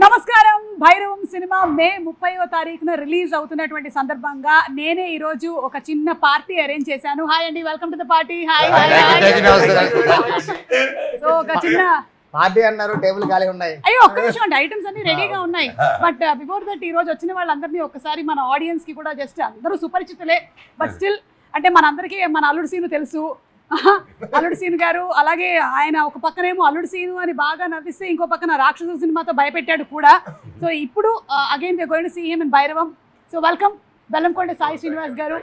నమస్కారం. భైరవం సినిమా మే 30వ తారీఖున రిలీజ్ అవుతున్నటువంటి సందర్భంగా నేనే ఈ రోజు ఒక చిన్న పార్టీ అరేంజ్ చేశాను. హాయ్ అండి, welcome to the party. Hi. So ఒక చిన్న పార్టీ అన్నారు, టేబుల్ ఖాళీ ఉన్నాయి. అయ్యో ఒక్క నిమిషం అండి, ఐటమ్స్ అన్ని రెడీగా ఉన్నాయి. బట్ బిఫోర్ దట్ ఈ రోజు వచ్చిన వాళ్ళందరినీ ఒకసారి మన ఆడియన్స్ కి కూడా జస్ట్ అందరూ సుపరిచితులే, బట్ స్టిల్ అంటే మనందరికీ మన అల్లుడు సీను తెలుసు. అల్లుడు సీను గారు, అలాగే ఆయన ఒక పక్కనేమో అల్లుడు సీను అని బాగా నవ్విస్తే ఇంకో పక్కన రాక్షసు సినిమాతో భయపెట్టాడు కూడా. సో ఇప్పుడు again we going to see him in Bhairavam. So welcome Bellamkonda Sai Srinivas garu.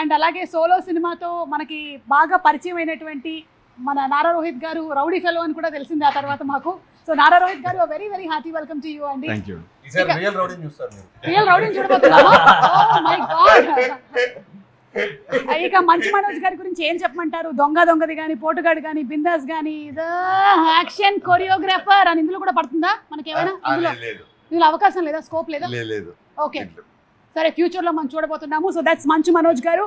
And అలాగే సోలో సినిమాతో మనకి బాగా పరిచయం అయినటువంటి మన నారా రోహిత్ గారు, రౌడీ ఫెలో అని కూడా తెలిసింది ఆ తర్వాత మాకు. సో నారా రోహిత్ గారు, very very hearty welcome to you అండి. రియల్ రౌడీని చూడబోతున్నామా? Oh my God. ఇక మంచు మనోజ్ గారి గురించి ఏం చెప్పమంటారు? దొంగది కానీ, పోటుగాడు కానీ, బిందాస్ కానీ, యాక్షన్ కొరియోగ్రాఫర్ అని ఇందులో కూడా పడుతుందా మనకి ఏమైనా? ఇందులో అవకాశం లేదా, స్కోప్ లేదా? ఓకే సరే, ఫ్యూచర్ లో మనం చూడబోతున్నాము. సో దట్స్ మంచు మనోజ్ గారు.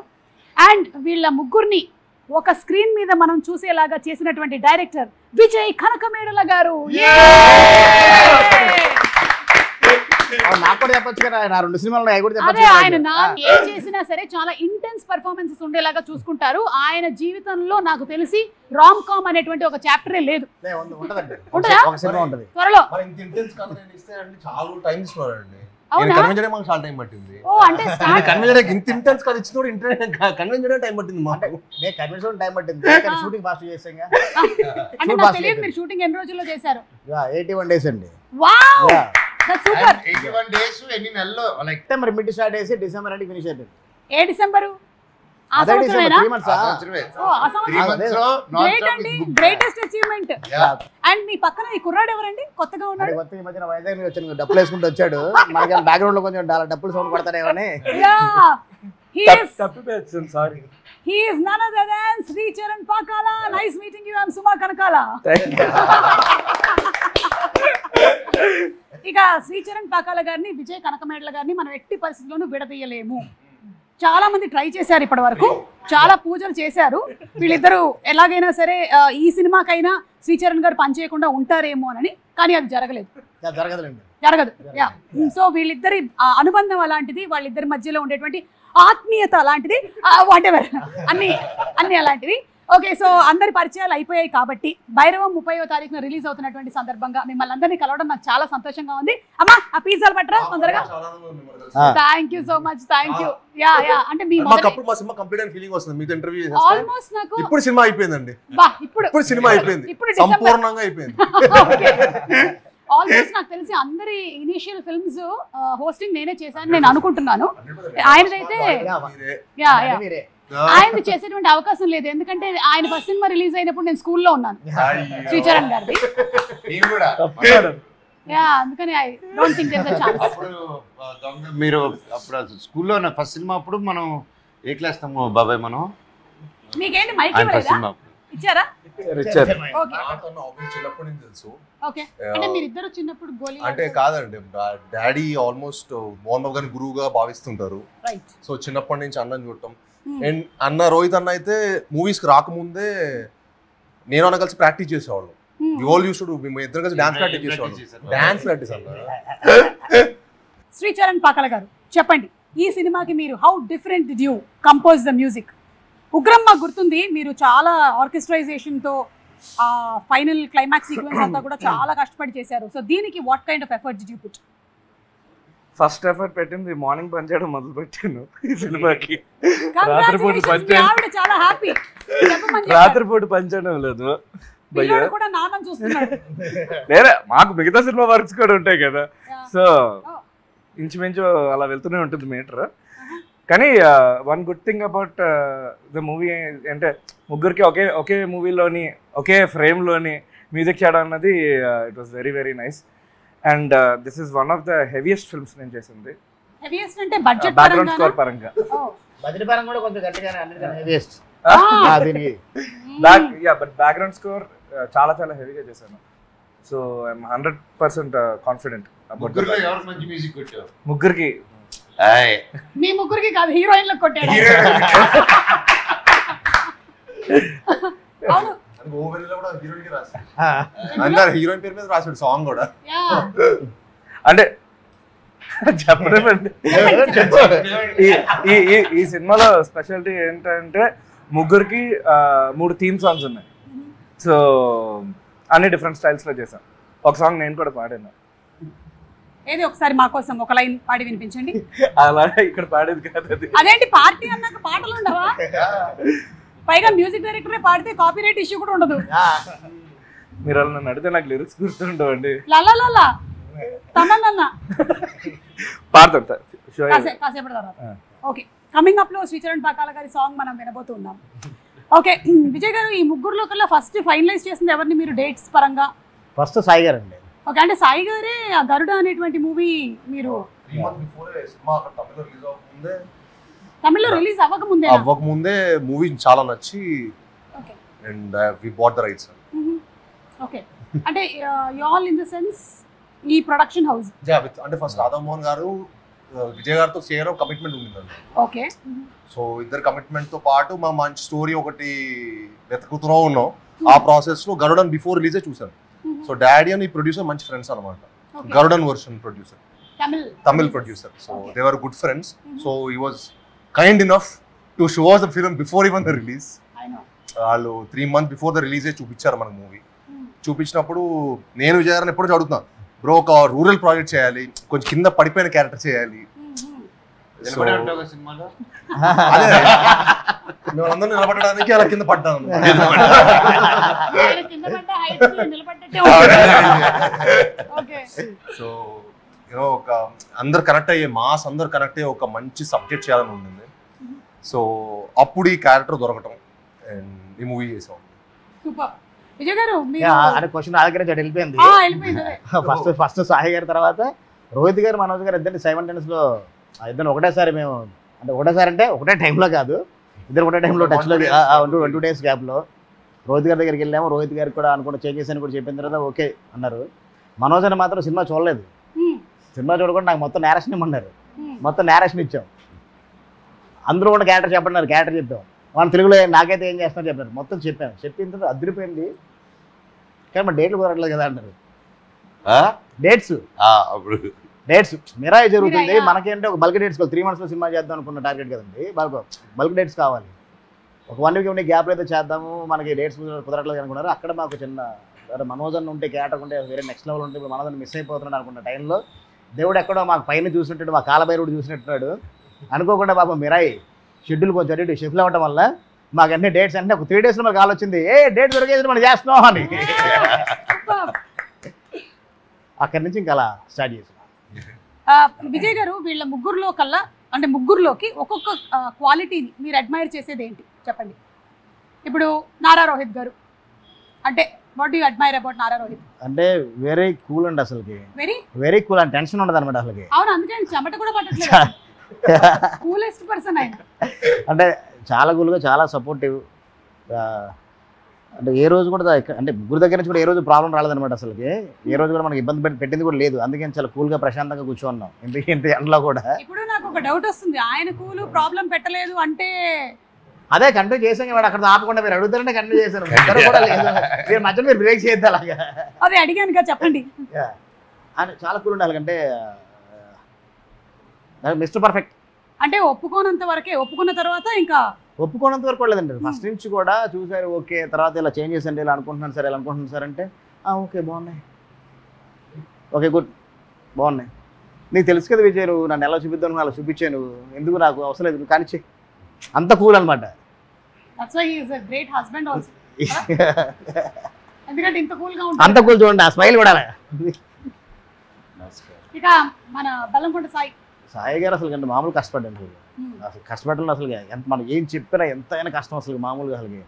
అండ్ వీళ్ళ ముగ్గురిని ఒక స్క్రీన్ మీద మనం చూసేలాగా చేసినటువంటి డైరెక్టర్ విజయ్ కనకమేడల గారు. నాకు కూడా చెప్పొచ్చు కదా, నా 2 సినిమాలు అదే ఆయన ఏం చేసినా సరే చాలా ఇంటెన్స్ పర్ఫార్మెన్సెస్ ఉండేలాగా చూసుకుంటారు. ఆయన జీవితంలో నాకు తెలిసి రామ్ కామ్ అనేటువంటి ఒక చాప్టరే లేదు. త్వరలో షూటింగ్ ఎన్ని రోజుల్లో చేశారు? 81 days అండి. సూపర్. 81 days ఎన్ని నెలల్లో? లైక్ సెప్టెంబర్ మిడ్ స్టార్ట్ చేసి డిసెంబర్ అంటే ఫినిష్ అయిపోయింది. ఏ డిసెంబరు? ఆ సంవత్సరమేనా? 3 months. ఓ ఆ సంవత్సరం గ్రేట్ అండి, గ్రేటెస్ట్ అచీవ్మెంట్. అండ్ మీ పక్కన ఈ కుర్రాడు ఎవరండి? కొత్తగా ఉన్నాడు. కొత్తగా ఈ మధ్యన వైజాగ్ నుంచి వచ్చాను, డప్పులు వేసుకుంటూ వచ్చాడు. మనకి బ్యాక్గ్రౌండ్ లో కొంచెం డప్పులు sound పడతారేమని. He is none other than Sri Charan Pakala. Nice meeting you. I'm Suma Kanakala. ఇక శ్రీచరణ్ పాకాల గారిని, విజయ్ కనకమేడల గారిని మనం ఎట్టి పరిస్థితుల్లోనూ విడదీయలేము. చాలా మంది ట్రై చేశారు ఇప్పటి వరకు, చాలా పూజలు చేశారు. వీళ్ళిద్దరూ ఎలాగైనా సరే ఈ సినిమాకైనా శ్రీచరణ్ గారు పనిచేయకుండా ఉంటారేమో అని, కానీ అది జరగదు. సో వీళ్ళిద్దరి అనుబంధం అలాంటిది, వాళ్ళిద్దరి మధ్యలో ఉండేటువంటి ఆత్మీయత అలాంటిది, వాటెవర్ అన్ని అలాంటివి. ఓకే, సో అందరి పరిచయాలు అయిపోయాయి కాబట్టి భైరవం 30వ తారీఖున రిలీజ్ అవుతున్నటువంటి సందర్భంగా మిమ్మల్ని అందరినీ కలవడం నాకు చాలా సంతోషంగా ఉంది. అమ్మా ఆ పిజ్జాలు పట్టరా తొందరగా. Thank you so much. Thank you. Yeah అంటే మీ ఆల్మోస్ట్ నాకు ఇప్పుడు సినిమా అయిపోయిందండి. ఇప్పుడు సినిమా అయిపోయింది, సంపూర్ణంగా అయిపోయింది. ఆల్మోస్ట్ నాకు తెలిసి అందరి ఇనిషియల్ ఫిల్మ్స్ హోస్టింగ్ నేనే చేశాను నేను అనుకుంటున్నాను. ఆయనదైతే ఆయన చేసేటువంటి అవకాశం లేదు, ఎందుకంటే ఆయన ఫస్ట్ సినిమా రిలీజ్ అయినప్పుడు నేను స్కూల్లో ఉన్నాను, శ్రీచరణ్ గారిది. అందుకని I don't think there is a chance. మీరు అప్పుడు స్కూల్లో ఫస్ట్ సినిమా అప్పుడు మనం ఏ క్లాస్ తాము బాబాయ్? మనం మీకేంటి మైక్ ఇవ్వలేదా? ఇచ్చారా? చిన్నప్పటి నుంచి తెలుసు. ఓకే, అంటే మీరిద్దరు చిన్నప్పుడు గోలీ అంటే కాదండి, డాడీ ఆల్మోస్ట్ మోహన్ బాబు గారిని గురువుగా భావిస్తుంటారు. సో చిన్నప్పటి నుంచి అన్నని చూడటం. అండ్ అన్న రోహిత్ అన్న అయితే మూవీస్ కి రాకముందే నేను అన్న కలిసి ప్రాక్టీస్ చేసేవాళ్ళం. ఇద్దరు కలిసి డాన్స్ ప్రాక్టీస్ చేసేవాళ్ళం. డాన్స్ ప్రాక్టీస్ అన్న. శ్రీచరణ్ పాకాల గారు చెప్పండి, ఈ సినిమాకి మీరు how different did you compose the music? Ugram మాకు గుర్తుంది, మీరు చాలా ఆర్కెస్ట్రైజేషన్తో ఫైనల్ క్లైమాక్స్ సీక్వెన్స్ అంతా కూడా చాలా కష్టపడి చేశారు. సో దీనికి what kind of effort did you put? First effort పెట్టింది మార్నింగ్ పని చేయడం మొదలు పెట్టాను ఈ సినిమాకి. రాత్రిపూట పని చేయడం లేదు, లేదా మాకు మిగతా సినిమా వర్క్స్ కూడా ఉంటాయి కదా. సో ఇంచుమించు అలా వెళ్తూనే ఉంటుంది మీటర్. కానీ one good thing about the movie అంటే ముగ్గురికి ఒకే మూవీలోని ఒకే ఫ్రేమ్లోని మ్యూజిక్ చేయడం అన్నది it was very very nice. And this is one of the heaviest films నేను చేసింది. బ్యాక్గ్రౌండ్ స్కోర్ పరంగా బట్ బ్యాక్గ్రౌండ్ స్కోర్ చాలా చాలా హెవీగా చేశాను. సో ఐఎమ్ 100% కాన్ఫిడెంట్ అబౌట్ ముగ్గురికి. మీ ముగ్గురికి కాదు, హీరోయిన్లకు కొట్టాడు. అవును, ఓవెన్లో కూడా హీరోయిన్కి రాశాడు, అందరు హీరోయిన్ పేరు మీద రాశాడు సాంగ్ కూడా. అంటే చెప్పలేమండి. ఈ సినిమాలో స్పెషాలిటీ ఏంటంటే ముగ్గురికి 3 థీమ్ సాంగ్స్ ఉన్నాయి. సో అన్ని డిఫరెంట్ స్టైల్స్లో చేశాం. ఒక సాంగ్ నేను కూడా పాడాను. ఏది ఒకసారి మా కోసం ఒక లైన్ పాడి వినిపించండి. అలా ఇక్కడ పాడేది కాదు అది. అదేంటి పార్టీ అన్నాక పాటలు ఉండవా? పైగా మ్యూజిక్ డైరెక్టరే పాడితే కాపీరైట్ ఇష్యూ కూడా ఉండదు. మీరు అలా నన్ను అడిగితే నాకు లిరిక్స్ గుర్తుండవండి. లలా తమన్న పాడతా కాసేపటి తర్వాత. ఓకే, కమింగ్ అప్ లో శ్రీచరణ్ పాకాల గారి సాంగ్ మనం వినబోతున్నాం. ఓకే విజయ్ గారు, ఈ ముగ్గురులో కల్లా ఫస్ట్ ఫైనలైజ్ చేసింది ఎవరిని మీరు డేట్స్ పరంగా? ఫస్ట్ సాయి గారు అండి. ఓకే, అంటే సాయి గారే ఆ గరుడ అనేటువంటి మూవీ మీరు తమిళ్లో రిలీజ్ అవ్వకముందే మూవీ చాలా నచ్చి and we bought the rights. Okay, అంటే you all in the sense ఈ ప్రొడక్షన్ హౌస్ అంటే ఫస్ట్ రాధామోహన్ గారు విజయ్ గారితో చేయడం కమిట్మెంట్ ఉండిందండి. ఓకే, సో ఇద్దరు కమిట్మెంట్ తో పాటు మా మంచి స్టోరీ ఒకటి వెతుకుతూ ఉన్నాం. ఆ ప్రాసెస్ లో గరుడన్ బిఫోర్ రిలీజే చూసాను. సో డాడీ అని ప్రొడ్యూసర్ మంచి ఫ్రెండ్స్ అనమాట. Garudan version producer, Tamil producer. So they were good friends. So he was kind enough to show us the film before even the release. వాళ్ళు 3 months బిఫోర్ ద రిలీజే చూపించారు మనకు movie. చూపించినప్పుడు నేను విజయ్ గారిని ఎప్పుడు చదువుతున్నా, బ్రో ఒక రూరల్ ప్రాజెక్ట్ చేయాలి, కొంచెం కింద పడిపోయిన క్యారెక్టర్ చేయాలి. సినిమాలో అందరూ నిలబడడానికి అలా కింద పడ్డాను. సో యూనో ఒక అందరు కనెక్ట్ అయ్యే మాస్, అందరు కనెక్ట్ అయ్యే ఒక మంచి సబ్జెక్ట్ చేయాలని ఉండింది. సో అప్పుడు ఈ క్యారెక్టర్ దొరకటం అండ్ ఈ మూవీ చేసాం. విజయ్ గారు అనే క్వశ్చన్ ఆగ్రహించి వెళ్ళిపోయింది. ఫస్ట్ సాయి గారి తర్వాత రోహిత్ గారు, మనోజ్ గారు ఇద్దరు సైమల్టేనియస్ లో ఇద్దరు ఒకటేసారి మేము, అంటే ఒకటేసారి అంటే ఒకటే టైంలో కాదు, ఇద్దరు ఒకటే టైంలో టచ్లో 2 days గ్యాప్లో రోహిత్ గారి దగ్గరికి వెళ్ళాము. రోహిత్ గారికి కూడా అనుకుంటే చేంజెస్ అని కూడా చెప్పిన తర్వాత ఓకే అన్నారు. మనోజ్ అని మాత్రం సినిమా చూడలేదు. సినిమా చూడకుండా నాకు మొత్తం నేరేషన్ ఇమ్మన్నారు. మొత్తం నేరేషన్ ఇచ్చాం. అందరూ కూడా క్యారెక్టర్ చెప్పన్నారు, క్యారెక్టర్ చెప్పాం. మన తెలుగులో నాకైతే ఏం చేస్తారని చెప్పారు. మొత్తం చెప్పాను. చెప్పిన తర్వాత అదిరిపోయింది. కానీ మన డేట్లు కుదరట్లేదు కదా అన్నారు. డేట్స్ మిరాయి జరుగుతుంది. మనకేంటే ఒక బల్క్ డేట్స్ 3 months లో సినిమా చేద్దాం అనుకున్న టార్గెట్ కదండి. బల్క్ డేట్స్ కావాలి. ఒక 1 week ఉండే గ్యాప్లో అయితే చేద్దాము, మనకి డేట్స్ కుదరట్లేదు అనుకున్నారు. అక్కడ మాకు చిన్న మనోజ్ అన్న ఉంటే క్యారెక్టర్ ఉంటే వేరే నెక్స్ట్ లెవెల్ ఉంటే మనోజ్ మిస్ అయిపోతున్నాడు అనుకున్న టైంలో దేవుడు ఎక్కడో మాకు పైన చూసినట్టు, మా కాలభైరుడు చూసినట్టున్నాడు. అనుకోకుండా పాపం మిరాయి షెడ్యూల్ కొంచెం అటు షిఫ్ట్ అవ్వడం వల్ల మాకు అన్ని డేట్స్ అంటే ఒక 3 days మాకు కాల్ వచ్చింది, డేట్ దొరికేది మనం చేస్తున్నాం అని. అక్కడి నుంచి ఇంకా అలా స్టార్ట్ చేసాం. విజయ్ గారు, వీళ్ళ ముగ్గురులో కల్లా అంటే ముగ్గురులోకి ఒక్కొక్క క్వాలిటీని మీరు అడ్మైర్ చేసేది ఏంటి చెప్పండి. ఇప్పుడు నారా రోహిత్ గారు అంటే what do you admire about Nara Rohit? అంటే వెరీ కూల్ అండి, అసలుకి వెరీ కూల్ అండ్ టెన్షన్ ఉండదు అనమాట అసలుకి. అవును, అందుకే చెమట కూడా పట్టట్లేదు. కూలెస్ట్ పర్సన్ ఆయన. అంటే చాలా కూల్గా, చాలా సపోర్టివ్. అంటే ఏ రోజు కూడా అంటే ముగ్గురు దగ్గర నుంచి కూడా ఏ రోజు ప్రాబ్లం రాలేదనమాట అసలుకి. ఏ రోజు కూడా మనకి ఇబ్బంది పెట్టింది కూడా లేదు. అందుకని చాలా కూల్గా ప్రశాంతంగా కూర్చోన్నాం ఇంత ఎండలో కూడా. ఇప్పుడు నాకు ఒక డౌట్ వస్తుంది, ఆయన కూల్ ప్రాబ్లం పెట్టలేదు అంటే అదే కంటిన్యూ చేసాం. వాడు అక్కడ ఆపకుండా మీరు అడుగుతారంటే కంటిన్యూ చేశాను. మీరు మధ్యలో మీరు బ్రేక్ చేయొద్దు అలాగా. అదే అడిగాను కదా, చెప్పండి. అని చాలా కూల్ ఉండాలి. అంటే మిస్టర్ పర్ఫెక్ట్ అంటే ఒప్పుకోనంత వరకే, ఒప్పుకున్న తర్వాత ఇంకా ఒప్పుకోనంత వరకు లేదండి. ఫస్ట్ నుంచి కూడా చూసారు ఓకే, తర్వాత ఇలా చేంజెస్ అండి, ఇలా అనుకుంటున్నాను సార్, ఇలా అనుకుంటున్నాను సార్ అంటే ఓకే బాగున్నాయి, ఓకే గుడ్ బాగున్నాయి. నీకు తెలుసు కదా విజయ్, నువ్వు నన్ను ఎలా చూపిద్దాను అలా చూపించాను, ఎందుకు నాకు అవసరం లేదు కానీ చెయ్యి. అంత కూల్ అనమాట. అంత కూల్ చూడండి, ఆ స్మైల్ కూడా. ఇక మన బెల్లంకొండ సాయి గారు అసలు అంటే మామూలు కష్టపడ్డాను. అసలు కష్టపడడం అసలు ఎంత మనం ఏం చెప్పినా ఎంతైనా కష్టం అసలు మామూలుగా అసలుకి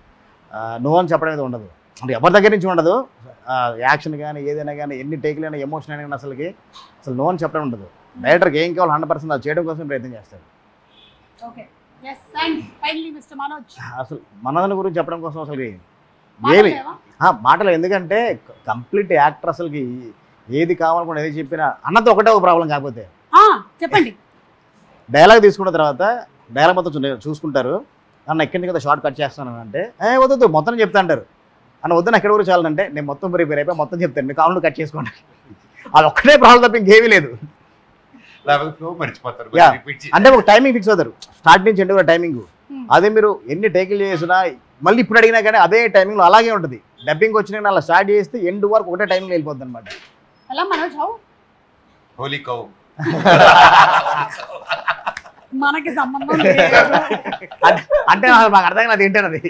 నో అని చెప్పడం అనేది ఉండదు. అంటే ఎవరి దగ్గర నుంచి ఉండదు. యాక్షన్ కానీ ఏదైనా కానీ ఎన్ని టేకులైనా ఎమోషన్ అయినా కానీ అసలు నో అని చెప్పడం ఉండదు. డైరెక్టర్కి ఏం కావాలి 100% అది చేయడం కోసం ప్రయత్నం చేస్తాడు. అసలు మనోజ్ గురించి చెప్పడం కోసం అసలు ఏమి మాటలు, ఎందుకంటే కంప్లీట్ యాక్టర్ అసలుకి ఏది కావాలనుకున్నా ఏది చెప్పినా అన్నతో ఒకటే ఒక ప్రాబ్లం. కాకపోతే చెప్పండి, డైలాగ్ తీసుకున్న తర్వాత డైలాగ్ మొత్తం చూసుకుంటారు. అన్న ఎక్కడి నుంచి కదా షార్ట్ కట్ చేస్తాను అంటే వద్దు మొత్తం చెప్తా అంటారు. అని వద్దు ఎక్కడ ఊరు చాలంటే నేను మొత్తం ప్రిపేర్ అయిపోయి మొత్తం చెప్తాను మీ కామెంట్లు కట్ చేసుకోండి. అది ఒక్కటే ప్రాబ్లం తప్ప ఇంకేమీ లేదు. మర్చిపోతారు. అంటే ఒక టైమింగ్ ఫిక్స్ అవుతారు స్టార్ట్ నుంచి ఎండ్ కూడా టైమింగ్. అదే మీరు ఎన్ని టేకులు చేసినా మళ్ళీ ఇప్పుడు అడిగినా కానీ అదే టైమింగ్లో అలాగే ఉంటుంది. డబ్బింగ్ వచ్చినా అలా స్టార్ట్ చేస్తే ఎండ్ వరకు ఒకటే టైంలో వెళ్ళిపోద్ది అనమాట. ఎలా మనోజ్ హౌ హోలీ కౌ మనకి సంబంధం లేదు. అంటే మాకు అర్థం కాదు ఏంటన్నది.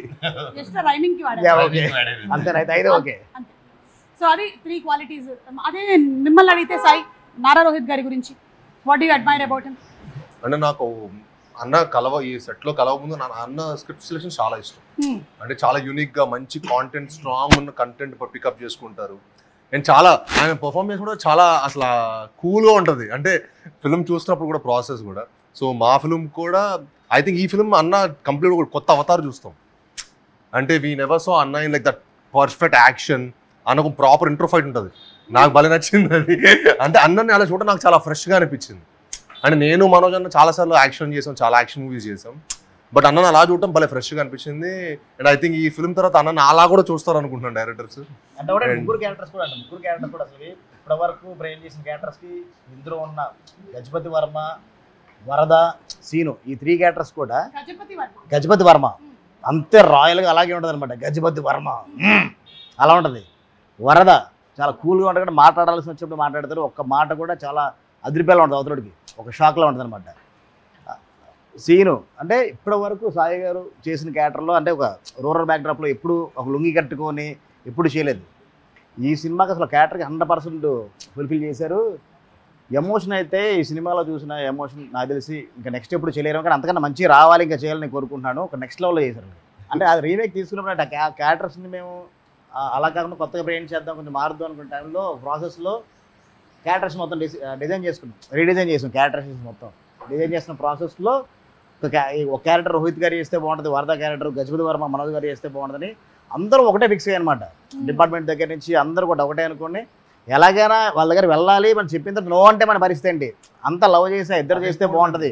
జస్ట్ రైమింగ్ కి వాడారు. అంతేనైతే అయితే ఓకే. సో అది 3 క్వాలిటీస్. అదే మిమ్మల్ని అడిగితే సాయి, నారా రోహిత్ గారి గురించి what you admire about him? అంటే నాకు అన్న ఈ సెట్లో కలవ ముందు అన్న స్క్రిప్ట్ సెలెక్షన్ చాలా ఇష్టం. అంటే చాలా యూనిక్గా మంచి కాంటెంట్, స్ట్రాంగ్ ఉన్న కంటెంట్ పికప్ చేసుకుంటారు. నేను చాలా ఆయన పర్ఫామ్ చేసి కూడా చాలా అసలు కూల్గా ఉంటుంది. అంటే ఫిల్మ్ చూసినప్పుడు కూడా ప్రాసెస్ కూడా. సో మా ఫిల్మ్ కూడా ఐ థింక్ ఈ ఫిల్మ్ అన్న కంప్లీట్ కూడా కొత్త అవతారం చూస్తాం. అంటే వీ నెవర్ సో అన్న in like that perfect action అన్న ఒక ప్రాపర్ ఇంట్రో ఫైట్ ఉంటుంది. నాకు భలే నచ్చింది అది. అంటే అన్నని అలా చూడడం నాకు చాలా ఫ్రెష్గా అనిపించింది. అంటే నేను మనోజ్ అన్న చాలాసార్లు యాక్షన్ చేసాం, చాలా యాక్షన్ మూవీస్ చేసాం. బట్ అన్నని అలా చూడటం భలే ఫ్రెష్గా అనిపించింది. అండ్ ఐ థింక్ ఈ ఫిల్మ్ తర్వాత అన్నని అలా కూడా చూస్తారు అనుకుంటున్నాను డైరెక్టర్స్. అంటే ముగ్గురు క్యారెక్టర్స్ కూడా అసలు ఇప్పటి వరకు బ్రెయిన్ చేసిన క్యారెక్టర్స్కి ఇందులో ఉన్న గజపతి వర్మ, వరద, సీను ఈ 3 క్యారెక్టర్స్ కూడా గజపతి వర్మ అంతే రాయల్గా అలాగే ఉంటుంది అనమాట. గజపతి వర్మ అలా ఉంటుంది. వరద చాలా కూల్గా ఉంటుంది, మాట్లాడాల్సి వచ్చినప్పుడు మాట్లాడతారు. ఒక్క మాట కూడా చాలా అదిరిపేలా ఉంటుంది అవతలడికి, ఒక షాక్లా ఉంటుంది అనమాట. సీను అంటే ఇప్పటి వరకు సాయి గారు చేసిన క్యారెక్టర్లో అంటే ఒక రూరల్ బ్యాక్డ్రాప్లో ఎప్పుడు ఒక లుంగి కట్టుకొని ఎప్పుడు చేయలేదు. ఈ సినిమాకి అసలు క్యారెక్టర్కి 100% ఫుల్ఫిల్ చేశారు. ఎమోషన్ అయితే ఈ సినిమాలో చూసిన ఎమోషన్ నాకు తెలిసి ఇంకా నెక్స్ట్ ఎప్పుడు చేయలేరు, కానీ అంతకన్నా మంచిగా రావాలి ఇంకా చేయాలని కోరుకుంటున్నాను. ఒక నెక్స్ట్ లెవెల్లో చేశారు. అంటే అది రీమేక్ తీసుకున్నప్పుడు ఆ క్యారెక్టర్స్ని మేము అలా కాకుండా కొత్తగా బ్రెయిన్ చేద్దాం, కొంచెం మారుద్దాం అనుకున్న టైంలో ప్రాసెస్లో క్యారెక్టర్స్ మొత్తం డిజైన్ చేసుకున్నాం, రీడిజైన్ చేసాం. క్యారెక్టర్స్ మొత్తం డిజైన్ చేసిన ప్రాసెస్లో ఒక క్యారెక్టర్ రోహిత్ గారు చేస్తే బాగుంటుంది, వరద క్యారెక్టర్ గజపతి వర్మ మనోజ్ గారు చేస్తే బాగుంటుందని అందరూ ఒకటే ఫిక్స్ అయ్యాయి అనమాట. డిపార్ట్మెంట్ దగ్గర నుంచి అందరూ కూడా ఒకటే అనుకోండి, ఎలాగైనా వాళ్ళ దగ్గర వెళ్ళాలి మనం చెప్పిన తర్వాత నో అంటే మన పరిస్థితి ఏంటి, అంత లవ్ చేసా ఇద్దరు చేస్తే బాగుంటుంది.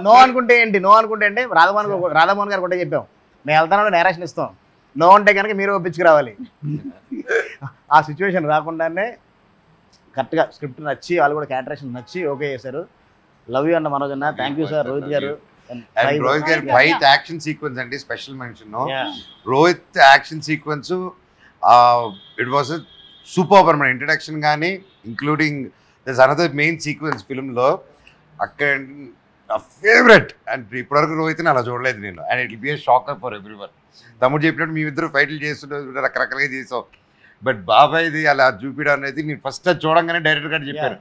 నో అనుకుంటే ఏంటి, నో అనుకుంటే ఏంటి రాధామోహన్ గారు కూడా చెప్పాం మేము వెళ్తానని నేరేషన్ ఇస్తాం, నో అంటే కనుక మీరు ఒప్పించుకురావాలి. ఆ సిచ్యువేషన్ రాకుండానే కరెక్ట్గా స్క్రిప్ట్ నచ్చి వాళ్ళు కూడా క్యారెక్టరేషన్ నచ్చి ఓకే చేశారు. లవ్ యూ అన్న మనోజ్ అన్న, thank you sir. Rohit garu Rohit గారి ఫైట్ యాక్షన్ సీక్వెన్స్ అంటే special mention. Rohit action sequence it was super. మన ఇంట్రడక్షన్ కానీ including this another main sequence ఫిల్మ్లో అక్కడ ఫేవరెట్. అండ్ ఇప్పటివరకు రోహిత్ని అలా చూడలేదు నేను. And it will be a shocker for everyone. తమ్ముడు చెప్పినట్టు మీ ఇద్దరు ఫైట్లు చేస్తుంటే రకరకాలుగా చేసాం. బట్ బాబాయ్ది అలా చూపించడం అనేది నేను ఫస్ట్ చూడంగానే డైరెక్టర్ గారు చెప్పారు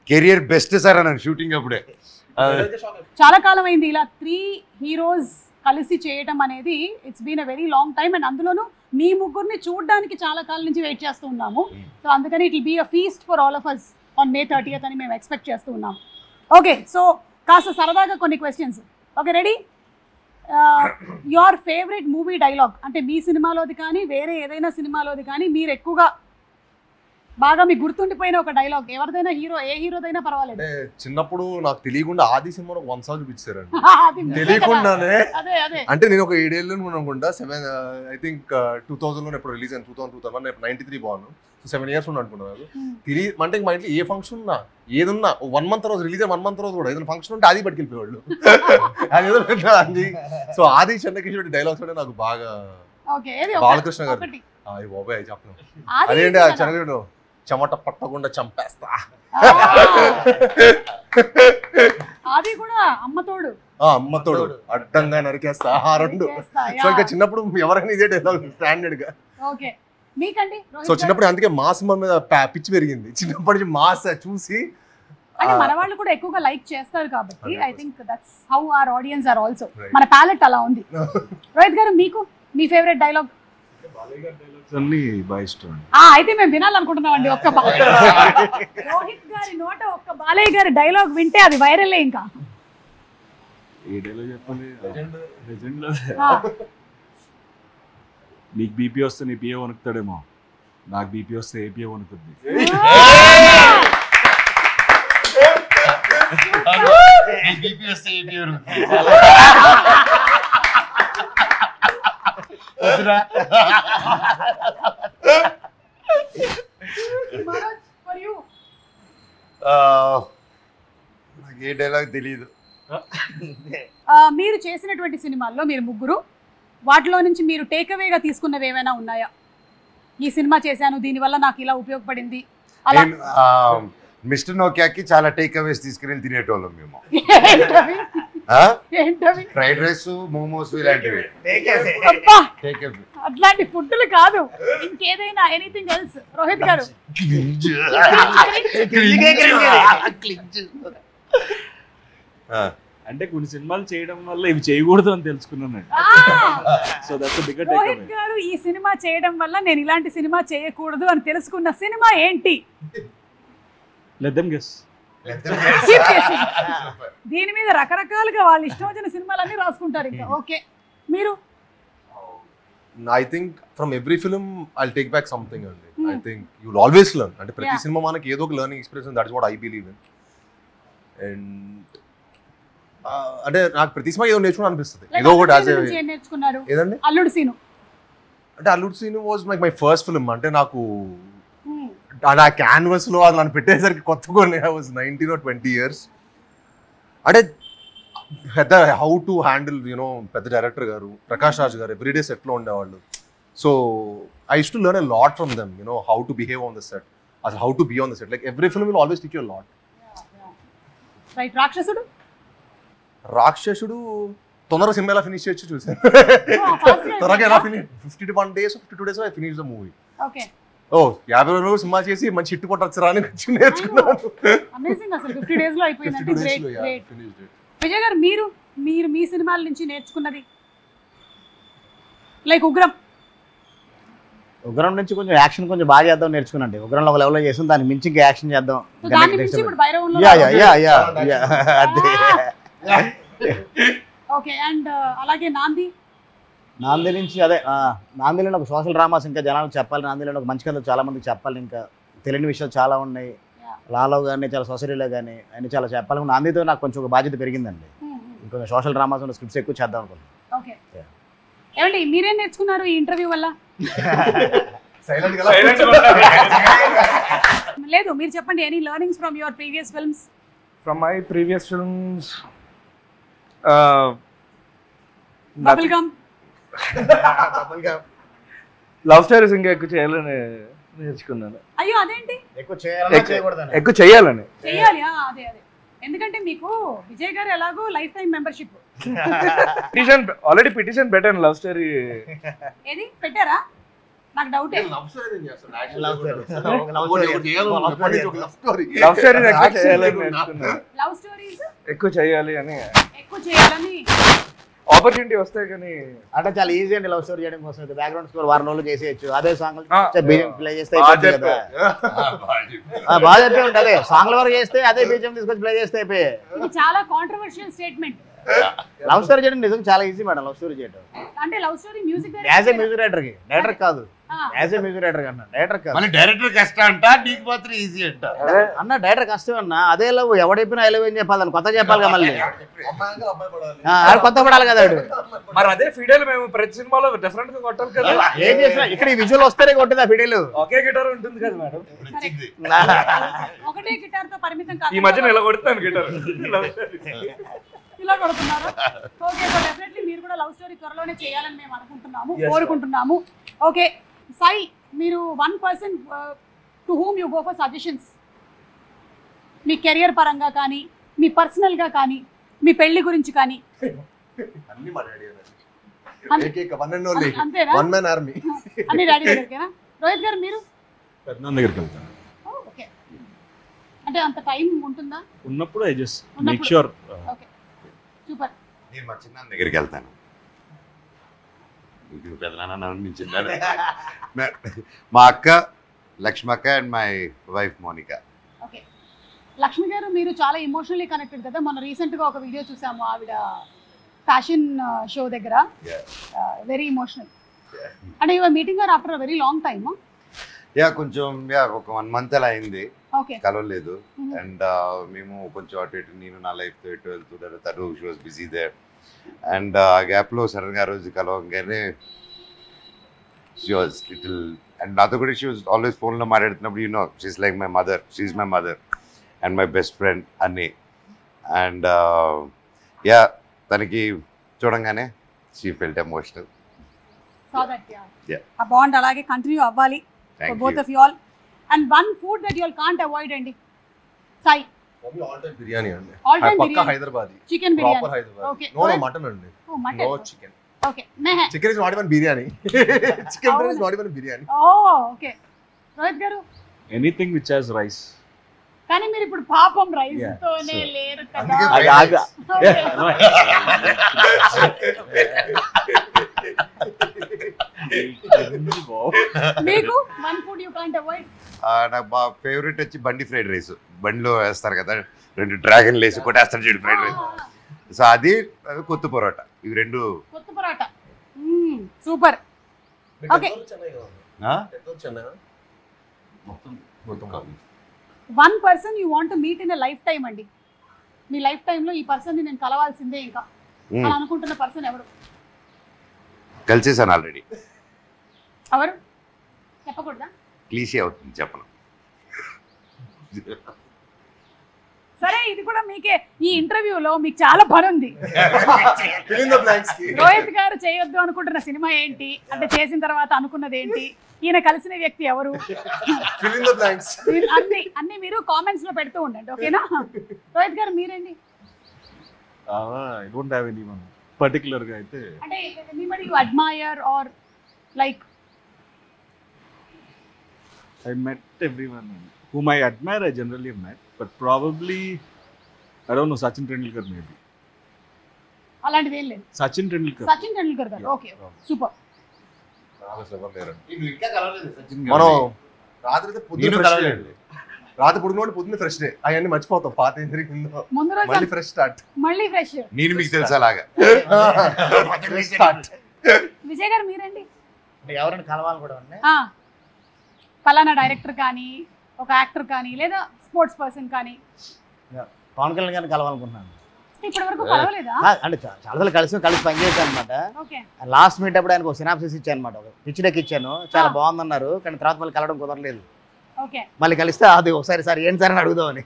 కెరియర్ బెస్ట్ సార్ అన్నాను షూటింగ్ అప్పుడే. చాలా కాలం అయింది ఇలా 3 హీరోస్ కలిసి చేయటం అనేది. It's been a very long time. And అందులోనూ మీ ముగ్గురిని చూడడానికి చాలా కాలం నుంచి వెయిట్ చేస్తూ ఉన్నాము. సో అందుకని it will be a feast for all of us on May 30th అని మేము ఎక్స్పెక్ట్ చేస్తూ ఉన్నాము. ఓకే, సో కాస్త సరదాగా కొన్ని questions. Okay, ready? Your favourite movie dialogue అంటే మీ సినిమాలోది కానీ వేరే ఏదైనా సినిమాలోది కానీ మీరు ఎక్కువగా బాగా మీకు గుర్తుండిపోయిన ఒక డైలాగ్ ఎవరిదైనా, హీరో ఏ హీరోదైనా పర్వాలేదు. చిన్నప్పుడు నాకు తెలియకుండా ఆది సినిమాలో 1 సాంగ్ చూపించారండి తెలియకుండానే. అంటే నేను ఒక 7 ఏళ్ళు అనుకుంటా, 7 ఐ థింక్ 2000లో ఎప్పుడు రిలీజ్ అయింది, 2001 93 బాను. 7 ఇయర్స్ ఉండి అనుకున్నాను. అంటే మా ఇంట్లో ఏ ఫంక్షన్ ఉన్నా ఏదున్నా 1 మంత్ రోజు రిలీజ్ 1 మంత్ రోజు కూడా ఏదైనా ఫంక్షన్ ఉంటే అది పట్టుకెళ్ళిపోయేవాళ్ళు. అదేదో అది. సో ఆది చెన్నకేశ్వరి డైలాగ్స్ అంటే నాకు బాగా బాలకృష్ణ గారు బాబాయ్ అవి చెప్పను. అదేంటి ఆ చెన్నకేశ్వరి చెమట పట్టకుండా చంపేస్తా, అది కూడా అమ్మతోడు అడ్డంగా నరికేస్తా, ఆ 2. సో ఇంకా చిన్నప్పుడు ఎవరైనా ఇదే డైలాగ్ స్టాండర్డ్ గా. ఓకే, మీకండి? సో చిన్నప్పుడు అందుకే మాస్ మీద పిచ్చి పెరిగింది. చిన్నప్పటి నుంచి మాస్ చూసి అంటే మన వాళ్ళు కూడా ఎక్కువగా లైక్ చేస్తారు కాబట్టి I think that's how our audience are also. మన ప్యాలెట్ అలా ఉంది. రోహిత్ గారు, మీకు మీ ఫేవరెట్ డైలాగ్? అయితే మేము వినాలనుకుంటున్నామండి. ఒక్క రోహిత్ గారి నోట ఒక్క బాలయ్య గారి డైలాగ్ వింటే అది వైరల్. ఇంకా నీకు బీపీ వస్తే నీ పిఏ వణుకుతాడేమో, నాకు బీపీ వస్తే ఏపీఏ వణుకుద్ది. వద్దురా. Manoj, for you. నాకు ఏ డైలాగ్ తెలియదు. మీరు చేసినటువంటి సినిమాల్లో మీరు ముగ్గురు వాటిలో నుంచి మీరు టేక్అవేగా తీసుకున్నవి ఏమైనా ఉన్నాయా? ఈ సినిమా చేశాను దీనివల్ల నాకు ఇలా ఉపయోగపడింది అలా. మిస్టర్ నోకియాకి చాలా టేక్ అవేస్ తీసుకుని తినేటోళ్ళం మేము. ఏంటవి? ఫ్రైడ్ రైస్, మోమోస్ ఇలాంటివి. అబ్బా, టేక్ అవే. అట్లాంటి ఫుడ్లు కాదు, ఇంకేదైనా ఎనీథింగ్ ఎల్స్. రోహిత్ గారు అంటే కొన్ని సినిమాలు చేయడం వల్ల ఇవి చేయకూడదు అని తెలుసుకున్నానండి. So that's big takeaway. Rohit గారు ఈ సినిమా చేయడం వల్ల నేను ఇలాంటి సినిమా చేయకూడదు అని తెలుసుకున్న సినిమా ఏంటి? Let them guess. Keep guessing. దీని మీద రకరకాలుగా వాళ్ళు ఇష్టం వచ్చిన సినిమాలన్నీ రాసుకుంటారు ఇంకా. ఓకే, మీరు? I think from every film I take back something అండి. I think you will always learn. అంటే ప్రతి సినిమా మనకి ఏదో ఒక learning experience, that is what I believe in. And అంటే నాకు ప్రతి సినిమా ఏదో నేర్చుకుని అనిపిస్తుంది. ఏదో ఒకటి ఏం నేర్చుకున్నారు? ఏదండి? అల్లుడు సీను. అంటే Alludu Seenu was my first film. అంటే నాకు ఆ క్యాన్వస్ లో అది నన్ను పెట్టేసరికి కొత్తగా ఐ వాజ్ 19 or 20 years. అంటే పెద్ద హౌ టు హ్యాండిల్ యూనో పెద్ద డైరెక్టర్ గారు ప్రకాష్ రాజ్ గారు ఎవ్రీడే సెట్లో ఉండేవాళ్ళు. So I use to learn a lot from them, you know how to behave on the set, అసలు how to be on the set. Like every film will always teach you a lot. Right. Rakshasudu? Rakshasudu తొందరగా cinema ఎలా finish చేయొచ్చు చూసాను. త్వరగా ఎలా finish 51 days 52 days I finish the movie. Okay. 50 రోజులు cinema చేసి మంచి హిట్ కొట్టొచ్చరా అని నేర్చుకున్నాను. అమేజింగ్. అసలు 50 days లో అయిపోయిందంటే గ్రేట్ గ్రేట్. విజయ్ గారు, మీరు మీ సినిమాల నుంచి నేర్చుకున్నది? లైక్ ఉగ్రం నుంచి కొంచెం యాక్షన్ కొంచెం బాగా చేద్దాం నేర్చుకున్నాండి. ఉగ్రంలో ఒక లెవెల్లో చేసాం, దానికి మించి ఇంకా యాక్షన్ చేద్దాం. దాన్ని మించి ఇప్పుడు భైరవంలో. ఓకే. అండ్ అలాగే నాంది నుంచి అదే నాందిలో ఒక సోషల్ డ్రామాస్ ఇంకా జనాలకు చెప్పాలి. నాందిలో ఒక మంచి కథ చాలా మందికి చెప్పాలి. ఇంకా తెలియని విషయాలు చాలా ఉన్నాయి. లాలో కానీ చాలా సొసైటీలో కానీ అన్ని చాలా చెప్పాలి. నాందితో నాకు కొంచెం ఒక బాధ్యత పెరిగిందండి. ఇంకొంచెం సోషల్ డ్రామాస్ ఉన్న స్క్రిప్ట్స్ ఎక్కువ చేద్దాం అనుకుంటున్నాను. ఓకే. ఏమండి, మీరేం నేర్చుకున్నారు ఈ ఇంటర్వ్యూ వల్ల? లేదు, మీరు చెప్పండి. Any learnings from your previous films? From my previous films bubble gum, love stories ఇంకా ఎక్కువ చేయాలని నేర్చుకున్నాను. అయ్యో అదేంటి? ఎక్కువ చేయాలని. చెయ్యాలి. అదే అదే. ఎందుకంటే మీకు విజయ్ గారు ఎలాగో life time membership. Already petition పెట్టాను లవ్ స్టోరీ. ఏది పెట్టారా? నాకు డౌటే. లవ్ స్టోరీ ఎక్కువ చేయాలి అని ఆపర్చునిటీ వస్తాయి. కానీ అంటే చాలా ఈజీ అండి లవ్ స్టోరీ చేయడం కోసం. బ్యాక్గ్రౌండ్ స్కోర్ వారం రోజులు చేసేయచ్చు. అదే సాంగ్ ప్లే చేస్తే బాగా చెప్పే ఉంటుంది. సాంగ్ల వరకు చేస్తే అదే బీజం తీసుకొచ్చి ప్లే చేస్తే అయిపోయి. ఇది చాలా కాంట్రవర్షియల్ స్టేట్మెంట్. లవ్ స్టోరీ చేయడం నిజంగా చాలా ఈజీ మేడం. లవ్ స్టోరీ చేయడం అంటే love story music as a music director కి, డైరెక్టర్ కాదు. యాజ్ ఏ మ్యూజిక్ డైరెక్టర్ కన్నా డైరెక్టర్ కాదు. మళ్ళీ డైరెక్టర్ కష్టం అంట, నీకు మాత్రం ఈజీ అంట. అన్న డైరెక్టర్ కష్టం అన్న. అదే లవ్ ఎవడైపోయినా ఐ లవ్ ఏం చెప్పాలి, కొత్త చెప్పాలి కదా. మళ్ళీ కొత్త పడాలి కదా. మరి అదే ఫీడేలు మేము ప్రతి సినిమాలో డిఫరెంట్ గా కొట్టాలి కదా. ఏం చేసినా ఇక్కడ ఈ విజువల్ వస్తేనే కొట్టేది ఆ ఫీడేలు. ఒకే గిటార్ ఉంటుంది కదా మేడం. ఒకటే గిటార్ తో పరిమితం కాదు. ఈ మధ్యన ఇలా కొడుతాను గిటార్. ఇలా కొడుతున్నారు. ఓకే, సో డెఫినెట్లీ మీరు కూడా లవ్ స్టోరీ త్వరలోనే చేయాలని మేము అనుకుంటున్నాము, కోరుకుంటున్నాము. ఓకే సాయి, మీరు 1 person to whom you go for suggestions, me career పరంగా కానీ, మీ పర్సనల్గా కానీ, మీ పెళ్లి గురించి కానీ. అంతేనా? అన్ని డాడీ దగ్గరికేనా? రోహిత్ గారు మీరు? పెద్దనాన్న దగ్గరికి వెళ్తాను. ఓకే. అంటే అంత టైం ఉంటుందా? ఉన్నప్పుడు I just make sure. Okay, super. నేను మా చిన్న దగ్గరికి వెళ్తాను. పెద్దనాన్న మా అక్క లక్ష్మక్క and my wife Monica. Okay, Lakshmi garu మీరు చాలా ఎమోషనల్లీ కనెక్టెడ్ కదా. మొన్న రీసెంట్గా ఒక వీడియో చూసాము, ఆవిడ ఫ్యాషన్ షో దగ్గర. Very emotional. అంటే యువర్ మీటింగ్ గారు ఆఫ్టర్ వెరీ లాంగ్ టైమ్. కొంచెం ఒక 1 month అలా అయింది, కలవలేదు. అండ్ మేము కొంచెం అటు ఇటు, నేను నా లైఫ్తో ఇటు వెళ్తున్నారు, తను she was busy there. And ఆ గ్యాప్లో సడన్గా ఆ రోజు కలవగానే She was little, and నాతో కూడా she was always phone లో మాట్లాడుతున్నప్పుడు, you know, she's like my mother. She's my mother and my best friend Anni. And yeah, తనకి చూడంగానే she felt emotional. Saw that, Yeah. ఆ బాండ్ అలాగే continue అవ్వాలి Thank for both you. of you all. And one food that you all can't avoid అండి. Sai, all time biryani అండి. all time పక్కా biryani. Hyderabadi. Chicken proper biryani. Hyderabadi. Okay. No mutton అండి. Oh, mutton. No chicken. Okay. Mehe. Chicken is not even biryani. Chicken is not even biryani. Oh, okay. Rohit గారు, anything which has rice. కానీ మీరు ఇప్పుడు పాపం rice Yeah, తోనే so- లేరు కదా. అందుకే అది ఆగా Okay. మీకు one food you can't avoid. నాకు బాగా ఫేవరెట్ వచ్చి బండి ఫ్రైడ్ రైస్. బండిలో వేస్తారు కదా, 2 డ్రాగన్లు వేసి కొట్టేస్తారు చూడు ఫ్రైడ్ రైస్. సో అది కొత్త పరోటా, ఇవి 2. కొత్త parotta. Super. Okay. One person you want meet in lifetime అండి. మీ లైఫ్ టైంలో ఈ పర్సన్ ని నేను కలవాల్సిందే ఇంకా అని అనుకుంటున్న పర్సన్ ఎవరు? కలిసేసాను ఆల్రెడీ. ఎవరు చెప్పకూడదా? క్లీషే అవుతుంది చెప్పను. సరే, ఇది కూడా మీకే. ఈ ఇంటర్వ్యూలో మీకు చాలా పని ఉంది. Fill in the blanks. Rohit గారు చేయొద్దు అనుకుంటున్న సినిమా ఏంటి, అంటే చేసిన తర్వాత అనుకున్నది ఏంటి, ఈయన కలిసిన వ్యక్తి ఎవరు, Fill in the blanks. అన్ని మీరు కామెంట్స్ లో పెడుతూ ఉండండి, ఓకేనా? రోహిత్ గారు మీరేంటి? I don't have anyone particular గా అయితే. అంటే anybody you admire or like? I met everyone whom I admire. I generally have met, but probably I don't know, Sachin Tendulkar maybe. అలాంటిది ఏం లేదు. Sachin Tendulkar. సచిన్ టెండూల్కర్ గారు. Okay, super. మనం రాత్రి పొద్దున్న ఫ్రెష్ డే అవన్నీ మర్చిపోతాం. పాత ఏం జరిగిందో ముందు రోజు మళ్ళీ ఫ్రెష్ స్టార్ట్. మళ్ళీ ఫ్రెష్. నేను మీకు తెలుసు అలాగా. విజయ్ గారు మీరండి? ఎవరైనా కలవాలి కూడా ఉన్నాయి. పలానా డైరెక్టర్ కానీ, ఒక యాక్టర్ కానీ, లేదా స్పోర్ట్స్ పర్సన్ కానీ. పవన్ కళ్యాణ్ గారిని కలవాలనుకుంటున్నాను. ఇప్పటి వరకు కలవలేదా? అంటే చాలా కలిసి పనిచేశాను అనమాట. ఓకే. లాస్ట్ మీట్ అప్పుడు ఆయనకు సినాప్సిస్ ఇచ్చాను అనమాట. ఒక పిచ్ డెక్ ఇచ్చాను, చాలా బాగుందన్నారు. కానీ తర్వాత మళ్ళీ కలవడం కుదరలేదు. ఓకే. మళ్ళీ కలిస్తే అది ఒకసారి సార్ ఏంటి సార్ అని అడుగుదామని.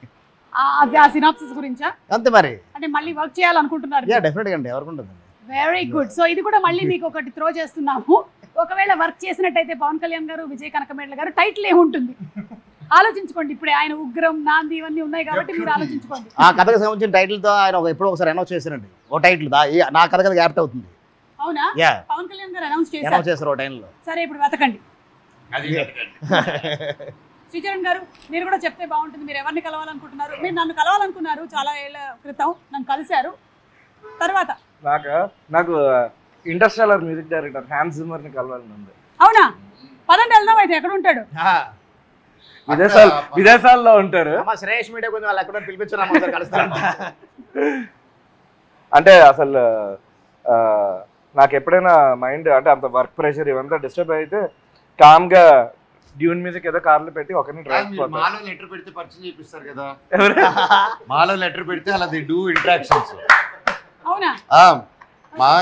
అది ఆ సినాప్సిస్ గురించా? అంతే మరి. అంటే మళ్ళీ వర్క్ చేయాలనుకుంటున్నారు? యా, డెఫినెట్గా అండి, ఎవరికి ఉంటుంది. Very good. సో ఇది కూడా మళ్ళీ మీకు ఒకటి త్రో చేస్తున్నాము. ఒకవేళ వర్క్ చేసినట్టయితే పవన్ కళ్యాణ్ గారు, విజయ్ కనకమేడల గారు, టైటిల్ ఏముంటుంది ఆలోచించుకోండి. ఇప్పుడే ఆయన ఉగ్రం, నాంది ఇవన్నీ ఉన్నాయి కాబట్టి మీరు ఆలోచించుకోండి. ఆ కథకు సంబంధించిన టైటిల్ తో ఆయన ఎప్పుడో ఒకసారి అనౌన్స్ చేశారండి. ఓ టైటిల్ నా కథ కదా యాప్ట్ అవుతుంది. అవునా? యా, పవన్ కళ్యాణ్ గారు అనౌన్స్ చేశారు ఓ టైంలో. సరే, ఇప్పుడు వెతకండి. శ్రీచరణ్ గారు, మీరు కూడా చెప్తే బాగుంటుంది. మీరు ఎవరిని కలవాలనుకుంటున్నారు? మీరు నన్ను కలవాలనుకున్నారు చాలా ఏళ్ల క్రితం, నన్ను కలిశారు. తర్వాత నాకు ఇంటర్స్టెల్లర్ మ్యూజిక్ డైరెక్టర్ హ్యాన్స్ జిమ్మర్ ని కలవాలని ఉంది. అవునా? పదండి వెళ్దాం. అయితే ఎక్కడ ఉంటాడు? విదేశాల్లో ఉంటారు. శ్రేష్ మీడియా కొంచెం వాళ్ళు ఎక్కడ పిలిపించారు కలుస్తాను. అంటే అసలు నాకు ఎప్పుడైనా మైండ్ అంటే అంత వర్క్ ప్రెషర్ ఇవంతా డిస్టర్బ్ అయితే కామ్ గా డ్యూన్ మ్యూజిక్ ఏదో కార్లో పెట్టి ఒకరిని మాలో లెటర్ పెడితే పరిచయం చేపిస్తారు కదా. మాలో లెటర్ పెడితే అలా ది డూ ఇంటరాక్షన్స్. అవునా? మా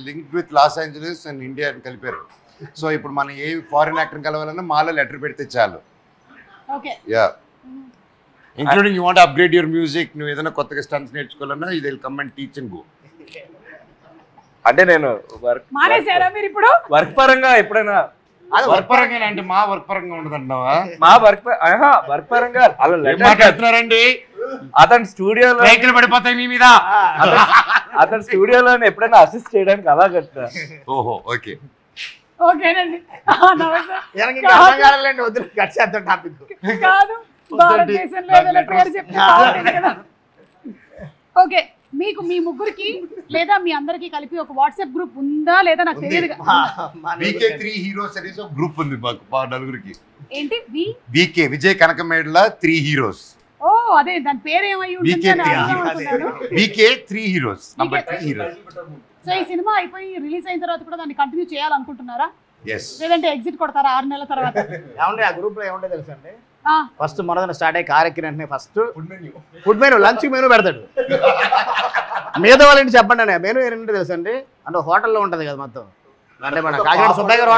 link with loss Angeles and India అని కలిపారు. సో ఇప్పుడు మనం ఏ ఫారిన్ యాక్టర్ కలవాలన్నా మాలో లెటర్ పెడితే చాలు. Okay. Yeah, including you want upgrade your music, నువ్వు ఏదైనా కొత్తగా స్టన్స్ నేర్చుకోవాలన్నా ఇది will come and teach and go. అంటే నేను మానేశారా మీరు ఇప్పుడు? వర్క్ పరంగా ఎప్పుడైనా వర్క్ పరంగా అంటే మా వర్క్ పరంగా ఉండదంటావా? మా వర్క్ పరంగా అలా మాట్లాడుతున్నారండి. అతని స్టూడియోలో సైకిల్ పడిపోతాయి మీ మీద. అతని స్టూడియోలో ఎప్పుడైనా అసిస్ట్ చేయడానికి అలా కట్టా. ఓహో, ఓకే. ఓకేనండి. కాదు, భారతదేశంలో ఏదైనా పేరు చెప్తే బాగుంటుంది కదా. ఓకే, మీకు మీ ముగ్గురికి లేదా మీ అందరికి కలిపి ఒక వాట్సాప్ గ్రూప్ ఉందా లేదా నాకు తెలియదు. VK3 హీరోస్ అనేసి ఒక గ్రూప్ ఉంది మాకు నలుగురికి. ఏంటి? VK Vijay Kanakamedala 3 heroes. ఓ, అదే దాని పేరు ఏమై ఉంటుంది అని అనుకున్నాను. VK3 heroes, number 3 heroes. So ఈ సినిమా అయిపోయి రిలీజ్ అయిన తర్వాత కూడా దాన్ని కంటిన్యూ చేయాలనుకుంటున్నారా? yes, లేదంటే ఎగ్జిట్ కొడతారా 6 నెలల తర్వాత? ఏమండి ఆ గ్రూప్ లో ఏముంటే తెలుసా అండి, ఫస్ట్ మనదన స్టార్ట్ అయ్యి కారెక్కిన వెంటనే first food menu, lunch menu పెడతాడు. మిగతా వాళ్ళంటే చెప్పండి, మెనూ ఏంటంటే తెలుసా అండి, అంటే హోటల్లో ఉంటుంది కదా మొత్తం, అంటే మన కాకినాడ సుబ్బయ్య గారు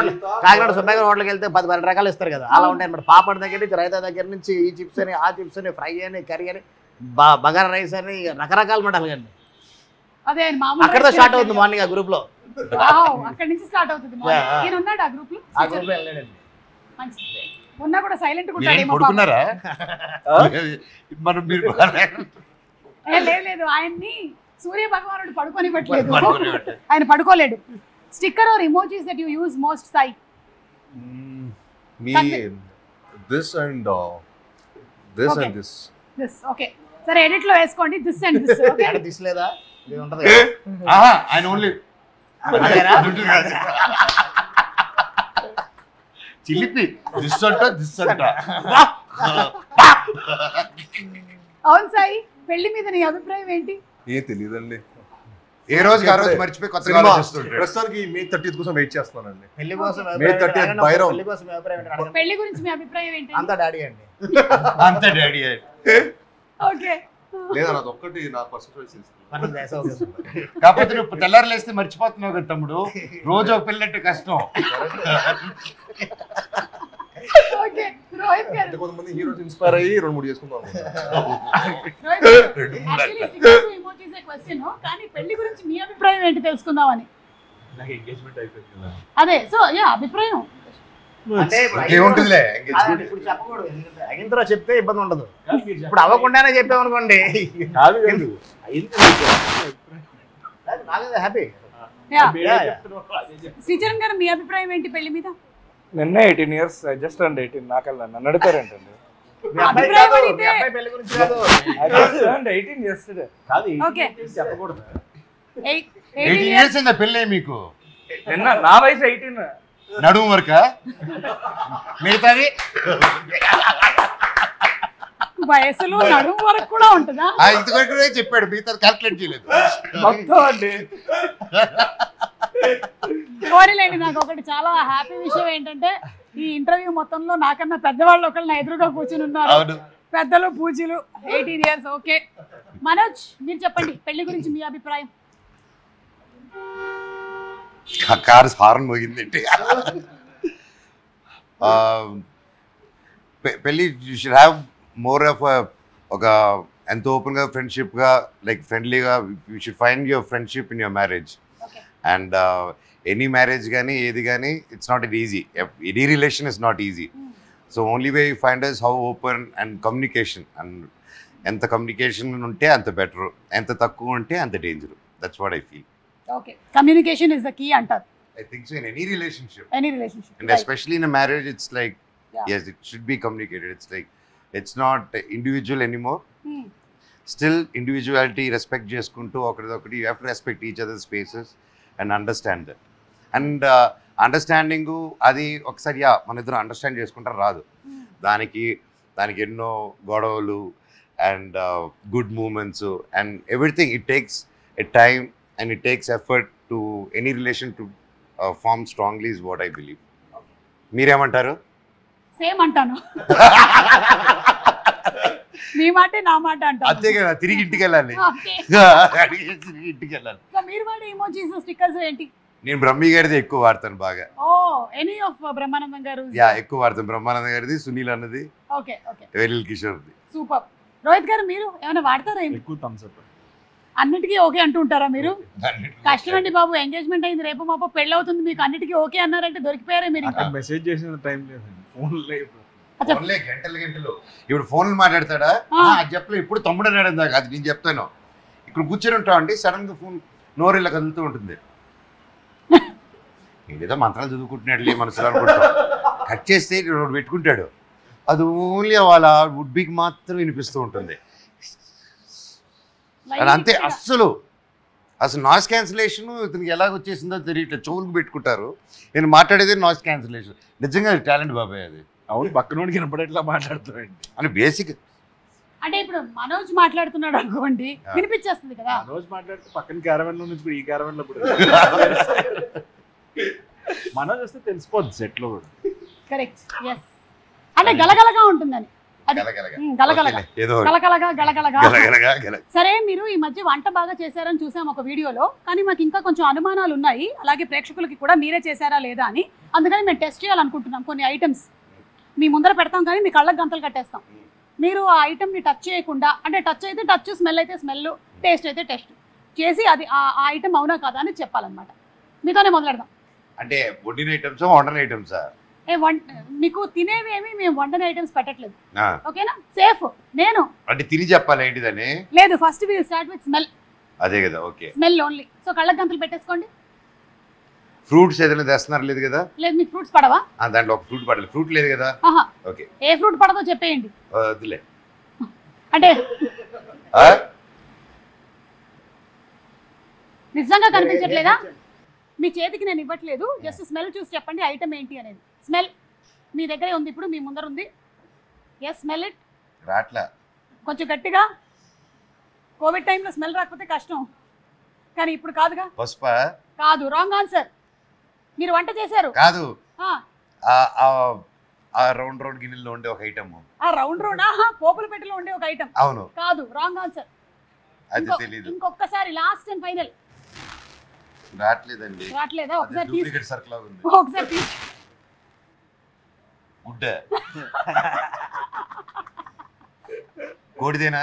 హోటల్కి వెళ్తే 10-12 రకాలు ఇస్తారు కదా, అలా ఉంటాయి అనమాట. పాపడ్ దగ్గర నుంచి, రైతా దగ్గర నుంచి, ఈ చిప్స్ అని, ఆ చిప్స్ అని, ఫ్రై అని, కర్రీ అని, బగారా రైస్ అని, రకరకాల మంటలు కండి. అదే మామూలు అక్కడతో స్టార్ట్ అవుతుంది మార్నింగ్ ఆ గ్రూప్ లో. అక్కడ నుంచి స్టార్ట్ అవుతుంది. ఈయన ఉన్నాడు ఆ గ్రూప్ లో? మంచిది. ఉన్నా కూడా సైలెంట్ గా ఉంటాడు. పడుకున్నారా? లేదు, ఆయన్ని సూర్య భగవానుడు పడుకొని పెట్టలేదు, ఆయన పడుకోలేడు. Sticker or emojis that you use most, Sai? మీ this and this and this. This okay, సరే ఎడిట్ లో వేసుకోండి. This and this. Okay, this లేదా ఇది ఉంటది ఆయన ఓన్లీ చిలిపి దిస్ అంట. అవును సాయి, పెళ్లి మీద నీ అభిప్రాయం ఏంటి? ఏం తెలియదండి, ఏ రోజుకి ఆ రోజు మర్చిపోయి కొత్తగా ఆలోచిస్తుంటాడు. ప్రస్తుతానికి May 30th కోసం వెయిట్ చేస్తున్నానండి. పెళ్లి కోసం May 30th బైరం. పెళ్లి కోసం అభిప్రాయం ఏంటి అడగండి. పెళ్లి గురించి మీ అభిప్రాయం ఏంటి? అంతా డాడీ అండి. అంతే డాడీ. ఓకే, లేదా నాది ఒక్కటి నా పర్సనల్ చాయిస్. కాకపోతే నువ్వు తెల్లారు లేస్తే మర్చిపోతున్నావు కదా తమ్ముడు, రోజు ఒక పెళ్ళంటే కష్టం. ఓకే, రోహిత్ గారు. అంటే కొంతమంది హీరోస్ ఇన్స్పైర్ అయ్యి 2-3 చేసుకుందాం. యాక్చువల్లీ స్టిక్కర్స్ ఇమోజీస్ ఏ క్వశ్చన్, కానీ పెళ్లి గురించి మీ అభిప్రాయం ఏంటి తెలుసుకుందామని. నాకు ఎంగేజ్మెంట్ అయిపోయింది కదా. అదే, సో యా అభిప్రాయం అంటే ఏముంటుందిలే ఇప్పుడు చెప్పకూడదు, ఎందుకంటే అయిన తర్వాత చెప్తే ఇబ్బంది ఉండదు. ఇప్పుడు అవ్వకుండానే చెప్పామనుకోండి, కాదు కాదు నాకైతే హ్యాపీ. శ్రీచరణ్ గారు మీ అభిప్రాయం ఏంటి పెళ్లి మీద? నిన్న 18 years, జస్ట్ అండ్ 18. నాకల్లా నన్ను అడుగుతారేంటండి? అభిప్రాయం అడిగితే పెళ్లి గురించి కాదు, 18 yesterday. ఓకే, చెప్పకూడదు. 18 years అయిందా పెళ్ళే మీకు? నిన్న నా వయసు 18. నడుము వరక మిగతాది వయసులో నడుము వరకు కూడా ఉంటుందా? ఇంతవరకు చెప్పాడు, మిగతాది క్యాల్కులేట్ చేయలేదు. మొత్తం అండి. కోరిలేండి. నాకు ఒకటి చాలా హ్యాపీ విషయం ఏంటంటే, ఈ ఇంటర్వ్యూ మొత్తంలో నాకన్నా పెద్దవాళ్ళు ఒకళ్ళు నా ఎదురుగా కూర్చుని ఉన్నారు. పెద్దలు పూజలు. 18 years. ఓకే, మనోజ్ మీరు చెప్పండి పెళ్లి గురించి మీ అభిప్రాయం. కారు హార్న్ మోగిందంటే పెళ్ళి you should have more of ఒక ఎంత ఓపెన్గా ఫ్రెండ్షిప్గా, లైక్ ఫ్రెండ్లీగా. You should find your friendship in your marriage. And any marriage కానీ ఏది కానీ it's not it easy. Any relation is not easy. So only way you find is how open and communication. And ఎంత communication ఉంటే అంత better, ఎంత తక్కువ ఉంటే అంత danger. That's what I feel. Okay, communication is the key అంటారు. I think so in any relationship. Any relationship. And especially in a marriage, it's like, yes, it should be communicated. It's like, it's not individual anymore. Still, individuality, respect చేసుకుంటూ ఒకరిదొకటి, you have to respect each other's spaces and understand that. And understanding అది ఒకసారి మన ఇద్దరు understand చేసుకుంటారు రాదు. దానికి ఎన్నో గొడవలు and good moments and everything. It takes a time and it takes effort to any relation to form strongly is what I believe. మీరేమంటారు? సేమ్ అంటాను. మీ మాటే నా మాట అంటాను. అంతే కదా, తిరిగి ఇంటికి వెళ్ళాలి. తిరిగి ఇంటికి వెళ్ళాలి. సో మీరు వాడే ఇమోజీస్ స్టిక్కర్స్ ఏంటి? నేను బ్రహ్మి గారిది ఎక్కువ వాడతాను బాగా. ఓ, ఎనీ ఆఫ్ బ్రహ్మానందం గారు? ఎక్కువ వాడతాను. బ్రహ్మానందం గారిది, సునీల్ అన్నది, ఓకే ఓకే, వెలిల్ కిషోర్ది. సూపర్. రోహిత్ గారు మీరు ఏమైనా వాడతారా? ఎక్కువ థమ్స్ అప్. అన్నిటికీ ఓకే అంటూ ఉంటారా మీరు? కష్టం అండి బాబు, ఎంగేజ్మెంట్ అయింది, రేపు మాపో పెళ్ళి అవుతుంది, మీకు అన్నిటికీ ఓకే అన్నారంటే దొరికిపోయారే మీరు. ఇంకా మెసేజ్ చేసిన టైం లేదండి, ఫోన్లే గంటలు. ఇప్పుడు ఫోన్లు మాట్లాడతాడా? అది చెప్పలే, ఇప్పుడు తమ్ముడు అన్నాడు ఇందాక, అది నేను చెప్తాను. ఇక్కడ కూర్చొని ఉంటావు అండి, సడన్ గా ఫోన్ నోరు ఇలా కదులుతూ ఉంటుంది. ఏదో మంత్రాలు చదువుకుంటున్నాడు మనసులో అనుకుంటాం. కట్ చేస్తే పెట్టుకుంటాడు. అది ఓన్లీ వాళ్ళ వుడ్ బిగ్ మాత్రం వినిపిస్తూ ఉంటుంది. అంతే. అసలు నాయిస్ క్యాన్సిలేషన్ ఇతనికి ఎలాగ వచ్చేసిందో తెలియట్లేదు. చెవులకు పెట్టుకుంటారు. నేను మాట్లాడేది నాయిస్ క్యాన్సిలేషన్. నిజంగా టాలెంట్ బాబాయ్ అది. అవును, పక్కనోడికి వినపడేట్లా మాట్లాడుతాడండి అని బేసిక్. అంటే ఇప్పుడు మనోజ్ మాట్లాడుతున్నాడు అనుకోండి, వినిపించేస్తుంది కదా. మనోజ్ మాట్లాడితే పక్కన క్యారవెన్ లో నుంచి ఈ క్యారవెన్ లో మనోజ్ వస్తే తెలిసిపోద్ది సెట్ లో కూడా. Correct, yes. అంటే గలగలగా ఉంటుందని. అది గలగలగా. గలగలగా ఓకేలే, ఏదో గలగలగా గలగలగా. గలగలగా గల. సరే, మీరు ఈ మధ్య వంట బాగా చేశారని చూసాం ఒక వీడియోలో, కానీ మాకు ఇంకా కొంచెం అనుమానాలు ఉన్నాయి, అలాగే ప్రేక్షకులకి కూడా మీరే చేశారా లేదా అని. అందుకని మేము టెస్ట్ చేయాలనుకుంటున్నాం కొన్ని ఐటమ్స్. మీ ముందర పెడతాం కానీ మీ కళ్ళకి గంతలు కట్టేస్తాం. మీరు ఆ ఐటమ్ని టచ్ చేయకుండా, అంటే టచ్ అయితే టచ్, స్మెల్ అయితే స్మెల్, టేస్ట్ అయితే టేస్ట్ చేసి అది ఆ ఐటమ్ అవునా కాదా అని చెప్పాలన్నమాట. మీతోనే మొదలెడదాం. అంటే వండిన ఐటమ్స్ వండని ఐటమ్సా? మీకు తినేవి ఏమి మేము వండని ఐటమ్స్ పెట్టట్లేదు, ఓకేనా? సేఫ్. నేను అంటే తిని చెప్పాలి ఏంటిదని? లేదు, first will start with smell. అదే కదా, ఓకే. Smell only. సో కళ్ళకి గంతలు పెట్టేసుకోండి. ఫ్రూట్స్ ఏదైనా తెస్తున్నారు లేదు కదా? లేదు, మీకు ఫ్రూట్స్ పడవా? దాంట్లో ఒక ఫ్రూట్ పడలేదు. ఫ్రూట్ లేదు కదా? ఓకే. ఏ ఫ్రూట్ పడదో చెప్పేయండి. వద్దులే. అంటే నిజంగా కనిపించట్లేదా? మీ చేతికి నేను ఇవ్వట్లేదు, జస్ట్ స్మెల్ చూసి చెప్పండి ఐటమ్ ఏంటి అనేది. స్మెల్ మీ దగ్గరే ఉంది, ఇప్పుడు మీ ముందర ఉంది. Yes, smell it. రాట్లా. కొంచెం గట్టిగా. కోవిడ్ టైంలో స్మెల్ రాకపోతే కష్టం, కానీ ఇప్పుడు కాదుగా. పసుపా? కాదు, రాంగ్ ఆన్సర్. మీరు వంట చేశారు కాదు. ఆ రౌండ్ రౌండ్ గిన్నెల్లో ఉండే ఒక ఐటమ్. ఆ రౌండ్ రౌండ్ పోపుల పెట్టెలో ఉండే ఒక ఐటమ్. అవును. కాదు, రాంగ్ ఆన్సర్. అది తెలీదు. ఇంకొకసారి, లాస్ట్ అండ్ ఫైనల్. రాట్లేదండి. రాట్లేదా? ఒకసారి తీసి, డూప్లికేట్ సర్కిల్ ఉంది. ఒకసారి తీసి. గుడ్డ. కోడిదేనా?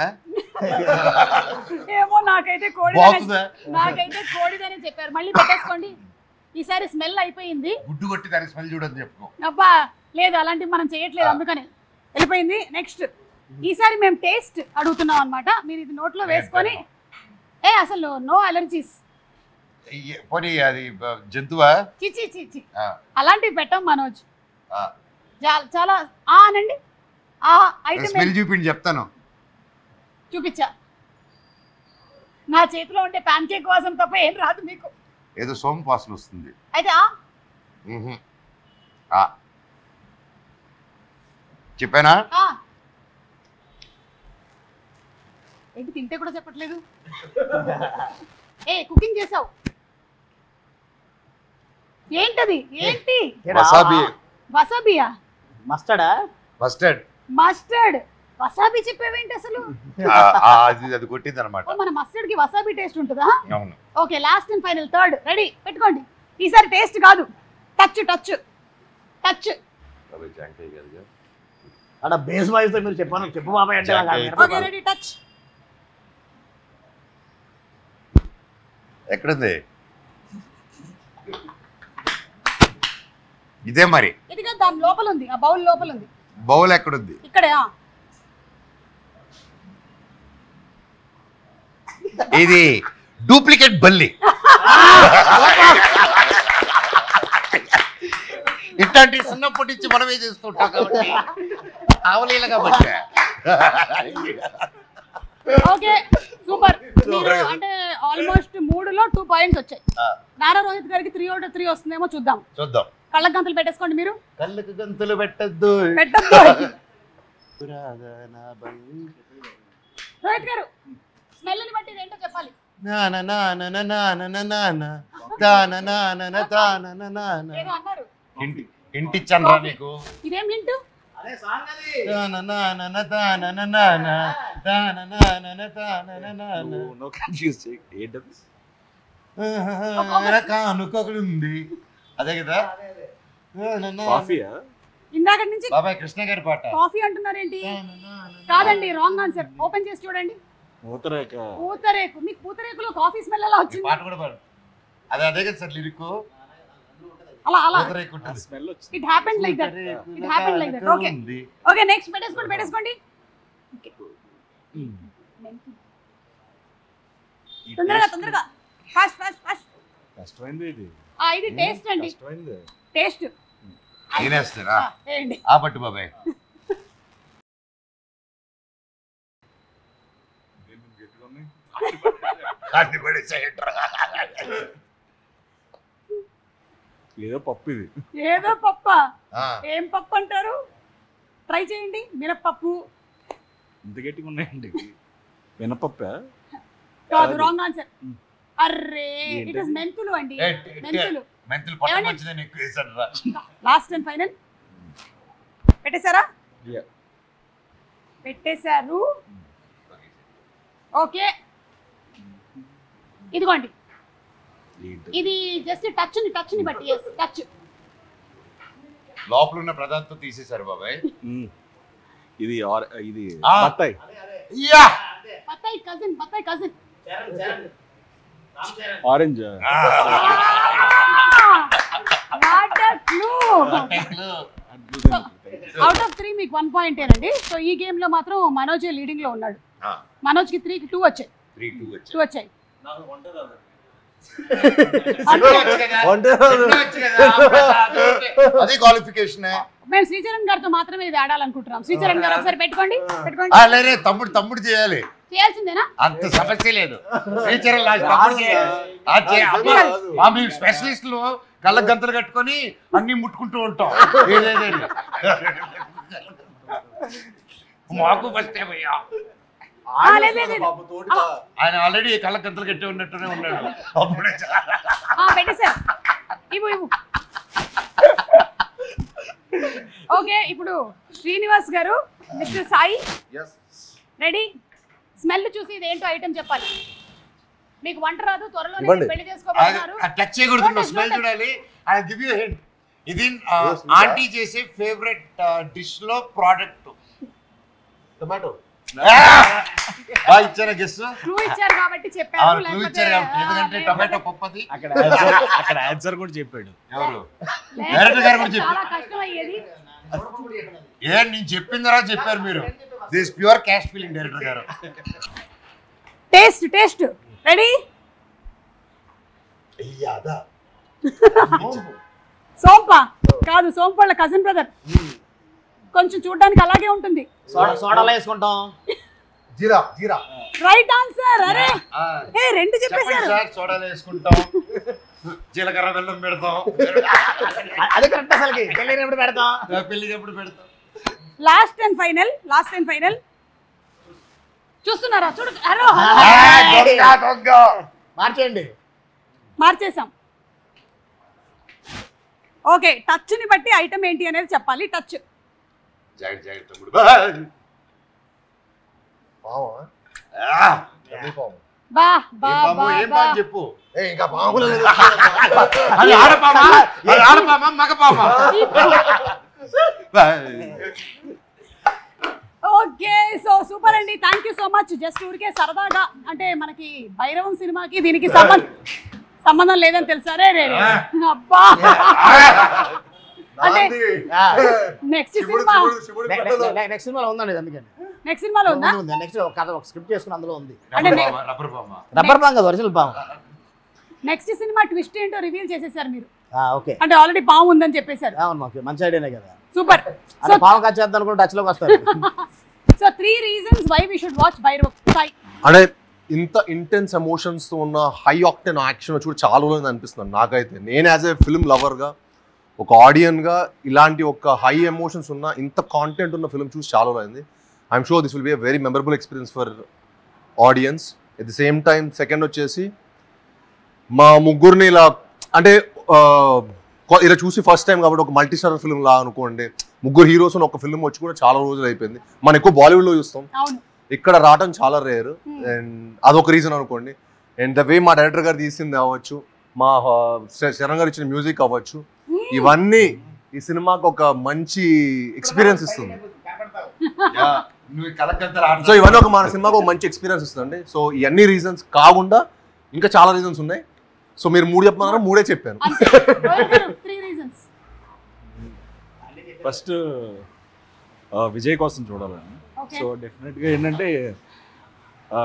ఏమో, నాకైతే కోడిదనే చెప్పారు. మళ్ళీ పెట్టేసుకోండి. ఈసారి స్మెల్ అయిపోయింది. గుడ్డు కొట్టి దాని స్మెల్ చూడని చెప్పుకో. అబ్బా లేదు, అలాంటివి మనం చేయట్లేదు, అందుకని వెళ్ళిపోయింది. నెక్స్ట్, ఈసారి మేము టేస్ట్ అడుగుతున్నాం అనమాట. మీరు ఇది నోట్లో వేసుకొని, అసలు నో అలర్జీస్. పోనీ అది జంతువా? చిచి చిచి, అలాంటివి పెట్టాం మనోజ్. చాలా అనండి. ఆ ఐటమ్ స్మెల్ చూపిండి చెప్తాను. చూపించా. నా చేతిలో ఉంటే ప్యాన్ కేక్ వాసన తప్ప ఏం రాదు మీకు. ఏదో సోమ వాసన వస్తుంది. అయితే చెప్పానా? ఏంటి తింటే కూడా చెప్పట్లేదు? కుకింగ్ చేసావు ఏంటది? ఏంటి? వసాబి. వసాబియా? మస్టర్డా? మస్టర్డ్. మస్టర్డ్. వసాబి చెప్పేవేంటి అసలు? అది కొట్టింది అనమాట. మన మస్టర్డ్ కి వసాబి టేస్ట్ ఉంటుందా? అవును. Okay, last and final, third. Ready, పెట్టుకోండి. ఈసారి టేస్ట్ కాదు, టచ్ టచ్ టచ్. అక్కడ బేస్ వాయిస్ తో మీరు చెప్పు బాబాయ్ అంటే. Okay, ready, touch. ఎక్కడుంది? ఇదే మరి. ఇదిగా దాని లోపల ఉంది, ఆ బౌల్ లోపల ఉంది. బౌల్ ఎక్కడుంది? ఇక్కడే. ఇది డూప్లికేట్ బల్లి. ఇట్లాంటి చిన్నప్పటి నుంచి మనమే చేస్తుంటాం కాబట్టి అవలీలగా వచ్చా. Okay, super. మీరు అంటే ఆల్మోస్ట్ 3లో 2 పాయింట్స్ వచ్చాయి. నారా రోహిత్ గారికి 3 out of 3 వస్తుందేమో చూద్దాం. కళ్ళకి గంతలు పెట్టేసుకోండి. మీరు కళ్ళకి గంతలు పెట్టద్దు. రోహిత్ గారు, స్మెల్ ని బట్టి ఏంటో చెప్పాలి. ఏదో అన్నారు. ఇంటిచ్చండ్రా నీకు. ఇదేం హింట్? ఉంది అదే కదా. ఇందాక నుంచి బాబాయ్ కృష్ణ గారి పాట. కాఫీ అంటున్నారేంటి? కాదండి, రాంగ్ ఆన్సర్. ఓపెన్ చేసి చూడండి. పూతరేకు. మీకు పూతరేకులో కాఫీ స్మెల్ ఎలా వచ్చింది? పాట కూడా పాడు. అదే కదా సార్ లిరిక్. అలా it happened like that. Okay okay, next పెట్టేసుకోండి. తొందరగా ఫాస్ట్. కష్టమైంది ఇది. ఇది టేస్ట్ అండి. టేస్ట్ తినేస్తారా? ఆ పట్టు బాబాయ్. ఏదో పప్పు ఇది. ఏదో పప్ప. ఏం పప్పు అంటారు? ట్రై చేయండి. మినపప్పు. ఇంత గట్టిగా ఉన్నాయండి. మినపప్పా? కాదు, రాంగ్ ఆన్సర్. అర్రే, ఇట్ ఇస్ మెంతులు అండి. మెంతులు పట్టు మంచిదని ఎక్కువ వేసాడు రా. లాస్ట్ అండ్ ఫైనల్ పెట్టేశారా? పెట్టేశారు. ఓకే, ఇదిగోండి, ఇది జస్ట్ టచ్ ని బట్టి. టచ్ లోపల ఉన్న ప్రదార్థం తీసేశారు బాబాయ్. ఇది బత్తాయి. బత్తాయి cousin orange. What a clue. Out of 3 మీకు 1 పాయింట్ ఏనండి. సో ఈ గేమ్ లో మాత్రం మనోజ్ లీడింగ్ లో ఉన్నాడు. మనోజ్ కి 3కి 2 వచ్చాయి. 2 వచ్చాయి. అదే క్వాలిఫికేషన్. మేము శ్రీచరణ్ గారితో మాత్రమే ఇది ఆడాలనుకుంటున్నాం. శ్రీచరణ్ గారు ఒకసారి పెట్టుకోండి. తమ్ముడు చేయాలి. చేయాల్సిందేనా? అంత సమస్య లేదు. స్పెషలిస్టులు కళ్ళ గంతలు కట్టుకొని అన్ని ముట్టుకుంటూ ఉంటాం. మాకు ఫస్ట్ ఏమయ్యా, ఆయన ఆల్రెడీ కళ్ళ గంతలు కట్టి ఉన్నట్టునే ఉన్నాడు. పెట్టేశారు. ఇవ్వు. ఓకే, ఇప్పుడు శ్రీనివాస్ గారు, మిస్టర్ సాయి రెడీ. స్మెల్ చూసి ఇది ఏంటో ఐటమ్ చెప్పాలి. మీకు వంట రాదు, త్వరలో పెళ్లి చేసుకోబోతున్నారు. టచ్ చేయకూడదు, స్మెల్ చూడాలి. I give you hint. ఇది ఆంటీ చేసే ఫేవరెట్ డిష్ లో ప్రోడక్ట్. టొమాటో. ఇచ్చారా గెస్? క్లూ ఇచ్చారు కాబట్టి చెప్పారు. ఎందుకంటే టొమాటో పప్పది. అక్కడ ఆన్సర్ కూడా చెప్పాడు. ఎవరు? డైరెక్టర్ గారు కూడా చెప్పారు. చాలా కష్టం అయ్యేది. నేను చెప్పిన తర్వాత చెప్పారు మీరు. This pure cash feeling director garu. Taste ready. సోంపా కాదు, సోంపళ్ళ కజిన్ బ్రదర్. కొంచెం చూడడానికి అలాగే ఉంటుంది. సోడాలో వేసుకుంటాం. జీరా. Right answer. అరే రెండు చెప్పేశారు. సోడాలో వేసుకుంటాం, జీలకర్ర బెల్లం పెడతాం. అదే కరెక్ట్. అసలుకి పెళ్ళినప్పుడు పెడతాం. పెళ్లినప్పుడు పెడతాం. లాస్ట్ అండ్ ఫైనల్ చూస్తున్నారా? చూడు. మార్చేయండి. మార్చేసాం. ఓకే, టచ్ ని బట్టి ఐటమ్ ఏంటి అనేది చెప్పాలి. టచ్. చెప్పు. ఇంకా పాములు ఆడపామా మగపామా? ఓకే, సో సూపర్ అండి. Thank you so much. Just ఊరికే సరదాగా, అంటే మనకి భైరవం సినిమాకి దీనికి సంబంధం లేదని తెలుసారే. అబ్బా, అంటే నెక్స్ట్ సినిమాలో ఉందండి. అందుకని నెక్స్ట్ సినిమాలో ఉందా? నెక్స్ట్ కథ ఒక స్క్రిప్ట్ చేసుకుని అందులో ఉంది. రబ్బర్ పాము కదా, ఒరిజినల్ పాము. నెక్స్ట్ సినిమా ట్విస్ట్ ఏంటో రివీల్ చేసేసారు మీరు. ఓకే, అంటే ఆల్రెడీ పాము ఉందని చెప్పేశారు. అవును, మంచి ఐడియానే కదా. సూపర్. సో పాము కచ్చేద్దాం అనుకుంటే టచ్ లోకి వస్తారు. So 3 reasons why we should watch Bhairav. అంటే ఇంత ఇంటెన్స్ ఎమోషన్స్ తో ఉన్న హై ఆక్టెన్ యాక్షన్ చూడ చాలా రోజులు అనిపిస్తుంది నాకైతే. నేను యాజ్ ఏ ఫిల్మ్ లవర్ గా, ఒక ఆడియన్ గా, ఇలాంటి ఒక హై ఎమోషన్స్ ఉన్న ఇంత కాంటెంట్ ఉన్న ఫిల్మ్ చూసి చాలా రోజులైంది. I'm sure this will be a very memorable experience for audience. At the same time second వచ్చేసి మా ముగ్గురిని ఇలా, అంటే ఇలా చూసి ఫస్ట్ టైం కాబట్టి ఒక మల్టీ స్టారర్ ఫిల్మ్ లా అనుకోండి. ముగ్గురు హీరోస్ ఒక ఫిల్మ్ వచ్చి కూడా చాలా రోజులు అయిపోయింది. మనం ఎక్కువ బాలీవుడ్ లో చూస్తాం, ఇక్కడ రావడం చాలా రేర్. అండ్ అదొక రీజన్ అనుకోండి. అండ్ ద వే మా డైరెక్టర్ గారు తీసింది అవ్వచ్చు, మా శరణ్ గారు ఇచ్చిన మ్యూజిక్ అవ్వచ్చు, ఇవన్నీ ఈ సినిమాకి ఒక మంచి ఎక్స్పీరియన్స్ ఇస్తుంది. సో ఇవన్నీ ఒక మన సినిమాకి ఒక మంచి ఎక్స్పీరియన్స్ ఇస్తుంది. సో ఇవన్నీ రీజన్స్ కాకుండా ఇంకా చాలా రీజన్స్ ఉన్నాయి. సో మీరు 3 చెప్పమన్నారు, 3 చెప్పాను. ఫస్ట్ విజయ్ కోసం చూడాలని. సో డెఫినెట్గా ఏంటంటే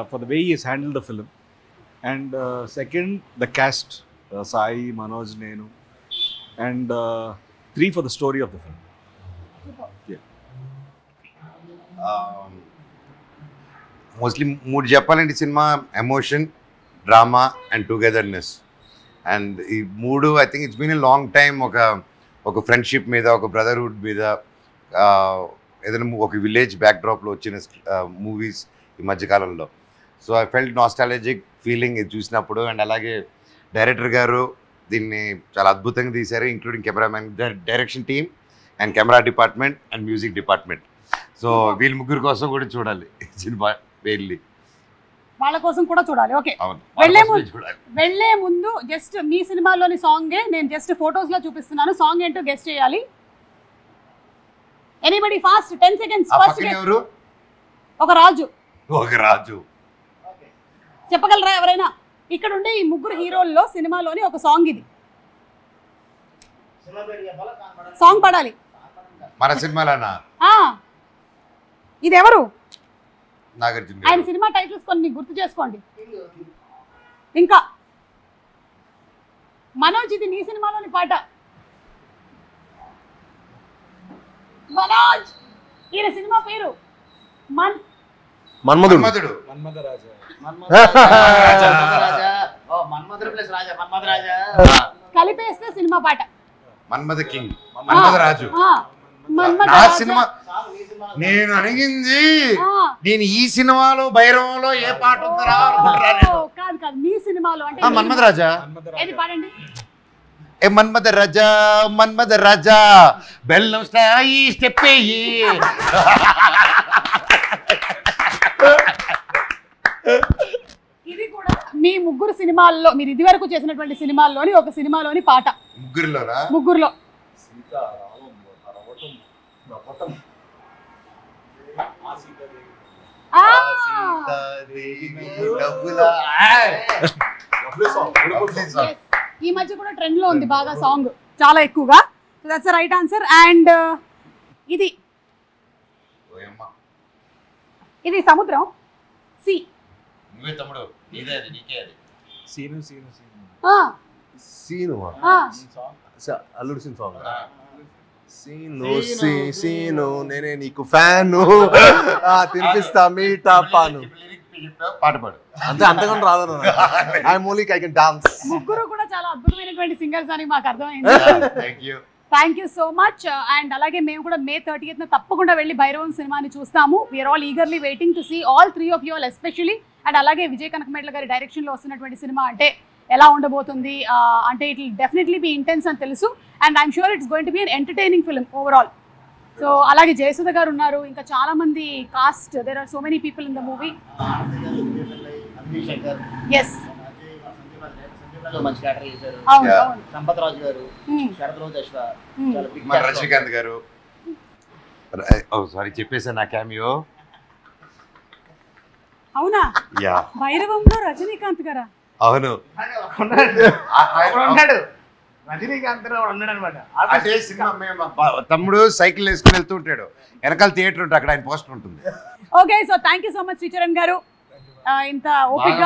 for the way is handle the film. And second the cast, Sai, Manoj, నేను. And 3 for the story of the film. Mostly 3 చెప్పాలంటే సినిమా emotion, drama and togetherness. And ఈ 3 I think it's been a long time. ఒక friendship మీద, ఒక brotherhood మీద, ఏదైనా ఒక విలేజ్ బ్యాక్డ్రాప్లో వచ్చిన మూవీస్ ఈ మధ్యకాలంలో. So I felt nostalgic feeling ఇది చూసినప్పుడు. అండ్ అలాగే డైరెక్టర్ గారు దీన్ని చాలా అద్భుతంగా తీశారు, including cameraman, direction team and camera department and music department. So వీళ్ళ ముగ్గురు కోసం కూడా చూడాలి సినిమా వెళ్ళి. వాళ్ళ కోసం కూడా చూడాలి. ఓకే, అవును, వెళ్లే ముందు జస్ట్ మీ సినిమాలోని సాంగే నేను జస్ట్ ఫోటోస్ లో చూపిస్తున్నాను. సాంగ్ ఏంటో గెస్ట్ చేయాలి. Anybody fast 10 seconds. ఫస్ట్ ఎవరు? ఒక రాజు. ఒక రాజు చెప్పగలరా ఎవరైనా? ఇక్కడ ఉండే ఈ ముగ్గురు హీరోల్లో సినిమాలోని ఒక సాంగ్ ఇది. సాంగ్ పాడాలి మన సినిమాలోనా? ఇది ఎవరు? నాగార్జున. ఆయన సినిమా టైటిల్స్ కొన్ని గుర్తు చేసుకోండి. ఇంకా మనోజ్, ఇది నీ సినిమాలోని పాట. మనోజ్, ఈయన సినిమా పేరు మన్మధుడు. కలిపేస్తే సినిమా పాట మన్మథ కింగ్, మన్మథ రాజు. నా సినిమా నేను అడిగింది, నేను ఈ సినిమాలో భైరవంలో ఏ పాట ఉందరా? కాదు కాదు, మీ సినిమాలో అంటే మన్మథ రాజా. ఏది పాడండి? ఏ మన్మథ రాజా, మన్మథ రాజా, బెల్లం స్థాయి స్టెప్ అయ్యి. ఇది కూడా మీ ముగ్గురు సినిమాల్లో, మీరు ఇది వరకు చేసినటువంటి సినిమాల్లోని ఒక సినిమాలోని పాట. ముగ్గురులో ఈ మధ్య కూడా ట్రెండ్ లో ఉంది బాగా సాంగ్, చాలా ఎక్కువగా. That's right answer. అండ్ ఇది సముద్రం, సి. అల్లుడు సాంగ్. సీను నేనే నీకు ఫ్యాను, తినిపిస్తా మీటా పాను. పాట పాడు. అంతే, అంతకన్నా రాదు. I can dance. ముగ్గురు కూడా చాలా అద్భుతమైనటువంటి సింగర్స్ అని మాకు అర్థమైంది. Thank you so much. And అలాగే మేము కూడా May 30th తప్పకుండా వెళ్ళి భైరవం సినిమాని చూస్తాము. We are all eagerly waiting to see all 3 of you all especially. And అలాగే విజయ్ కనకమేడల గారి డైరెక్షన్లో వస్తున్నటువంటి సినిమా అంటే ఎలా ఉండబోతుంది అంటే it will definitely be intense అని తెలుసు. And I'm sure it's going to be an entertaining film overall. So అలాగే జయసుధ గారు ఉన్నారు, ఇంకా చాలా మంది cast, there are so many people in the movie. Yes, Sampathraju garu, Sarath రోజు అశ్వ, రజనీకాంత్ గారు. సారీ చెప్పేసా నా క్యామియో. అవునా? భైరవంలో రజనీకాంత్ గారా? అవును, రజనీకాంత్ ఉన్నాడు అనమాట. అదే సినిమా. తమ్ముడు సైకిల్ వేసుకుని వెళ్తూ ఉంటాడు, వెనకాల థియేటర్ ఉంటుంది, అక్కడ ఆయన పోస్టర్ ఉంటుంది. Okay, so thank you so much Sricharan గారు. ఇంత ఓపిక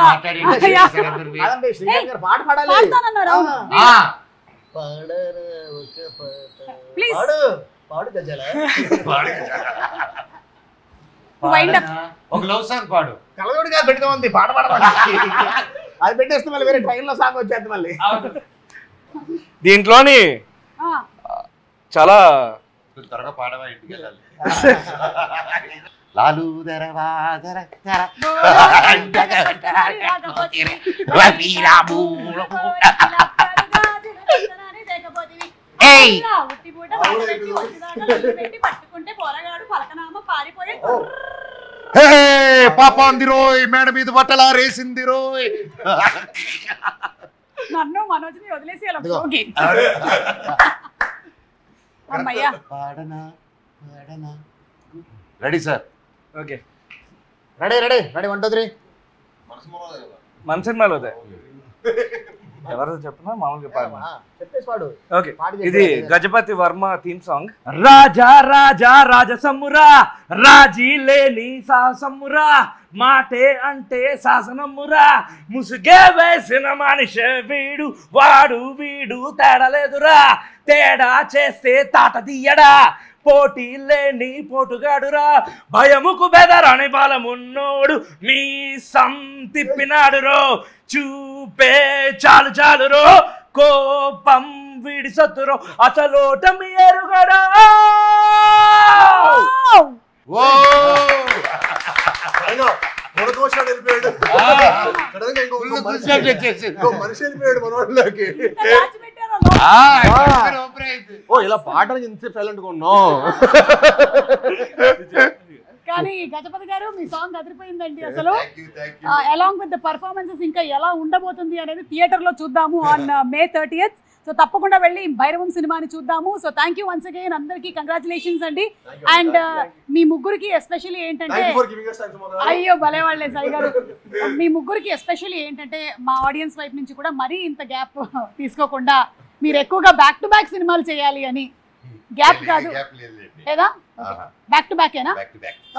పాట పాడాలి. ప్లీజ్ పాడు గజల. ఒక లవ్ సాంగ్ పాడు. కలగోడిగా పెట్టుకోమంది పాట పాడమని. అది పెట్టేస్తే మళ్ళీ వేరే ట్రైన్లో సాంగ్ వచ్చేది మళ్ళీ. దీంట్లోని చాలా త్వరగా పాడవా, ఇంటికి వెళ్ళాలి. లాలు దరవాదర పాప అంది రోయ్, మేడ మీద బట్టలా రేసింది రోయ్. నన్ను మనోజ్ని వదిలేసి ready sir? Okay, ready ready ready 1 2 3. మన సినిమాలో ఎవరో చెప్పినా మామూలుగా పాడమా? చెప్పేసి పాడు. ఓకే, ఇది గజపతి వర్మ థీమ్ సాంగ్. రాజా రాజా రాజసమ్మురా, రాజీ లేని సాహసమ్మురా, మాటే అంటే శాసనమ్మురా, ముసుగే వేసిన మనిషే వీడు, వాడు వీడు తేడలేదురా, తేడా చేస్తే తాట తీయడా, పోటీ లేని పోటుగాడురా, భయముకు బెదరని బలమున్నోడు, మీ తిప్పినాడు రో, చూపే చాలు చాలు రో, కోపం వీడి సత్తురో, అసలోటమి ఎరుగడా. మనిషి వెళ్ళిపోయాడు మనోళ్ళకి. ఇలా పాటలు ఇంత సైలెంట్ గా ఉన్నాం. కానీ గజపతి గారు మీ సాంగ్ అదిరిపోయిందండి అసలు. అలాంగ్ విత్ ద పర్ఫార్మెన్సెస్ ఇంకా ఎలా ఉండబోతుంది అనేది థియేటర్ లో చూద్దాము ఆన్ May 30th. సో తప్పకుండా వెళ్ళి భైరవం సినిమాని చూద్దాము. So thank you once again, అందరికీ కంగ్రాచులేషన్స్ అండి. అండ్ మీ ముగ్గురికి ఎస్పెషల్లీ ఏంటంటే, అయ్యో భలే వాళ్ళే సాయి గారు, మీ ముగ్గురికి ఎస్పెషల్లీ ఏంటంటే మా ఆడియన్స్ వైపు నుంచి కూడా మరీ ఇంత గ్యాప్ తీసుకోకుండా మీరు ఎక్కువగా బ్యాక్ టు బ్యాక్ సినిమాలు చేయాలి అని. గ్యాప్ కాదు లేదా, బ్యాక్ టు బ్యాక్ ఏనా?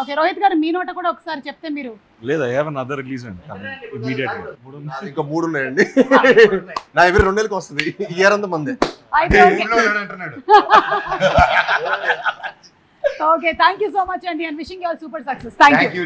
ఓకే, రోహిత్ గారు మీ నోట కూడా ఒకసారి చెప్తే మీరు. లేదు, ఐ హావ్ అనదర్ రిలీజ్ అండి ఇమిడియట్లీ. ఇంకా 3 ఉన్నాయండి. నా ఎవరి 2 నెలలకు వస్తుంది, ఇయర్ అంతా మందే. Okay, thank you so much అండి, and wishing you all super success. Thank you.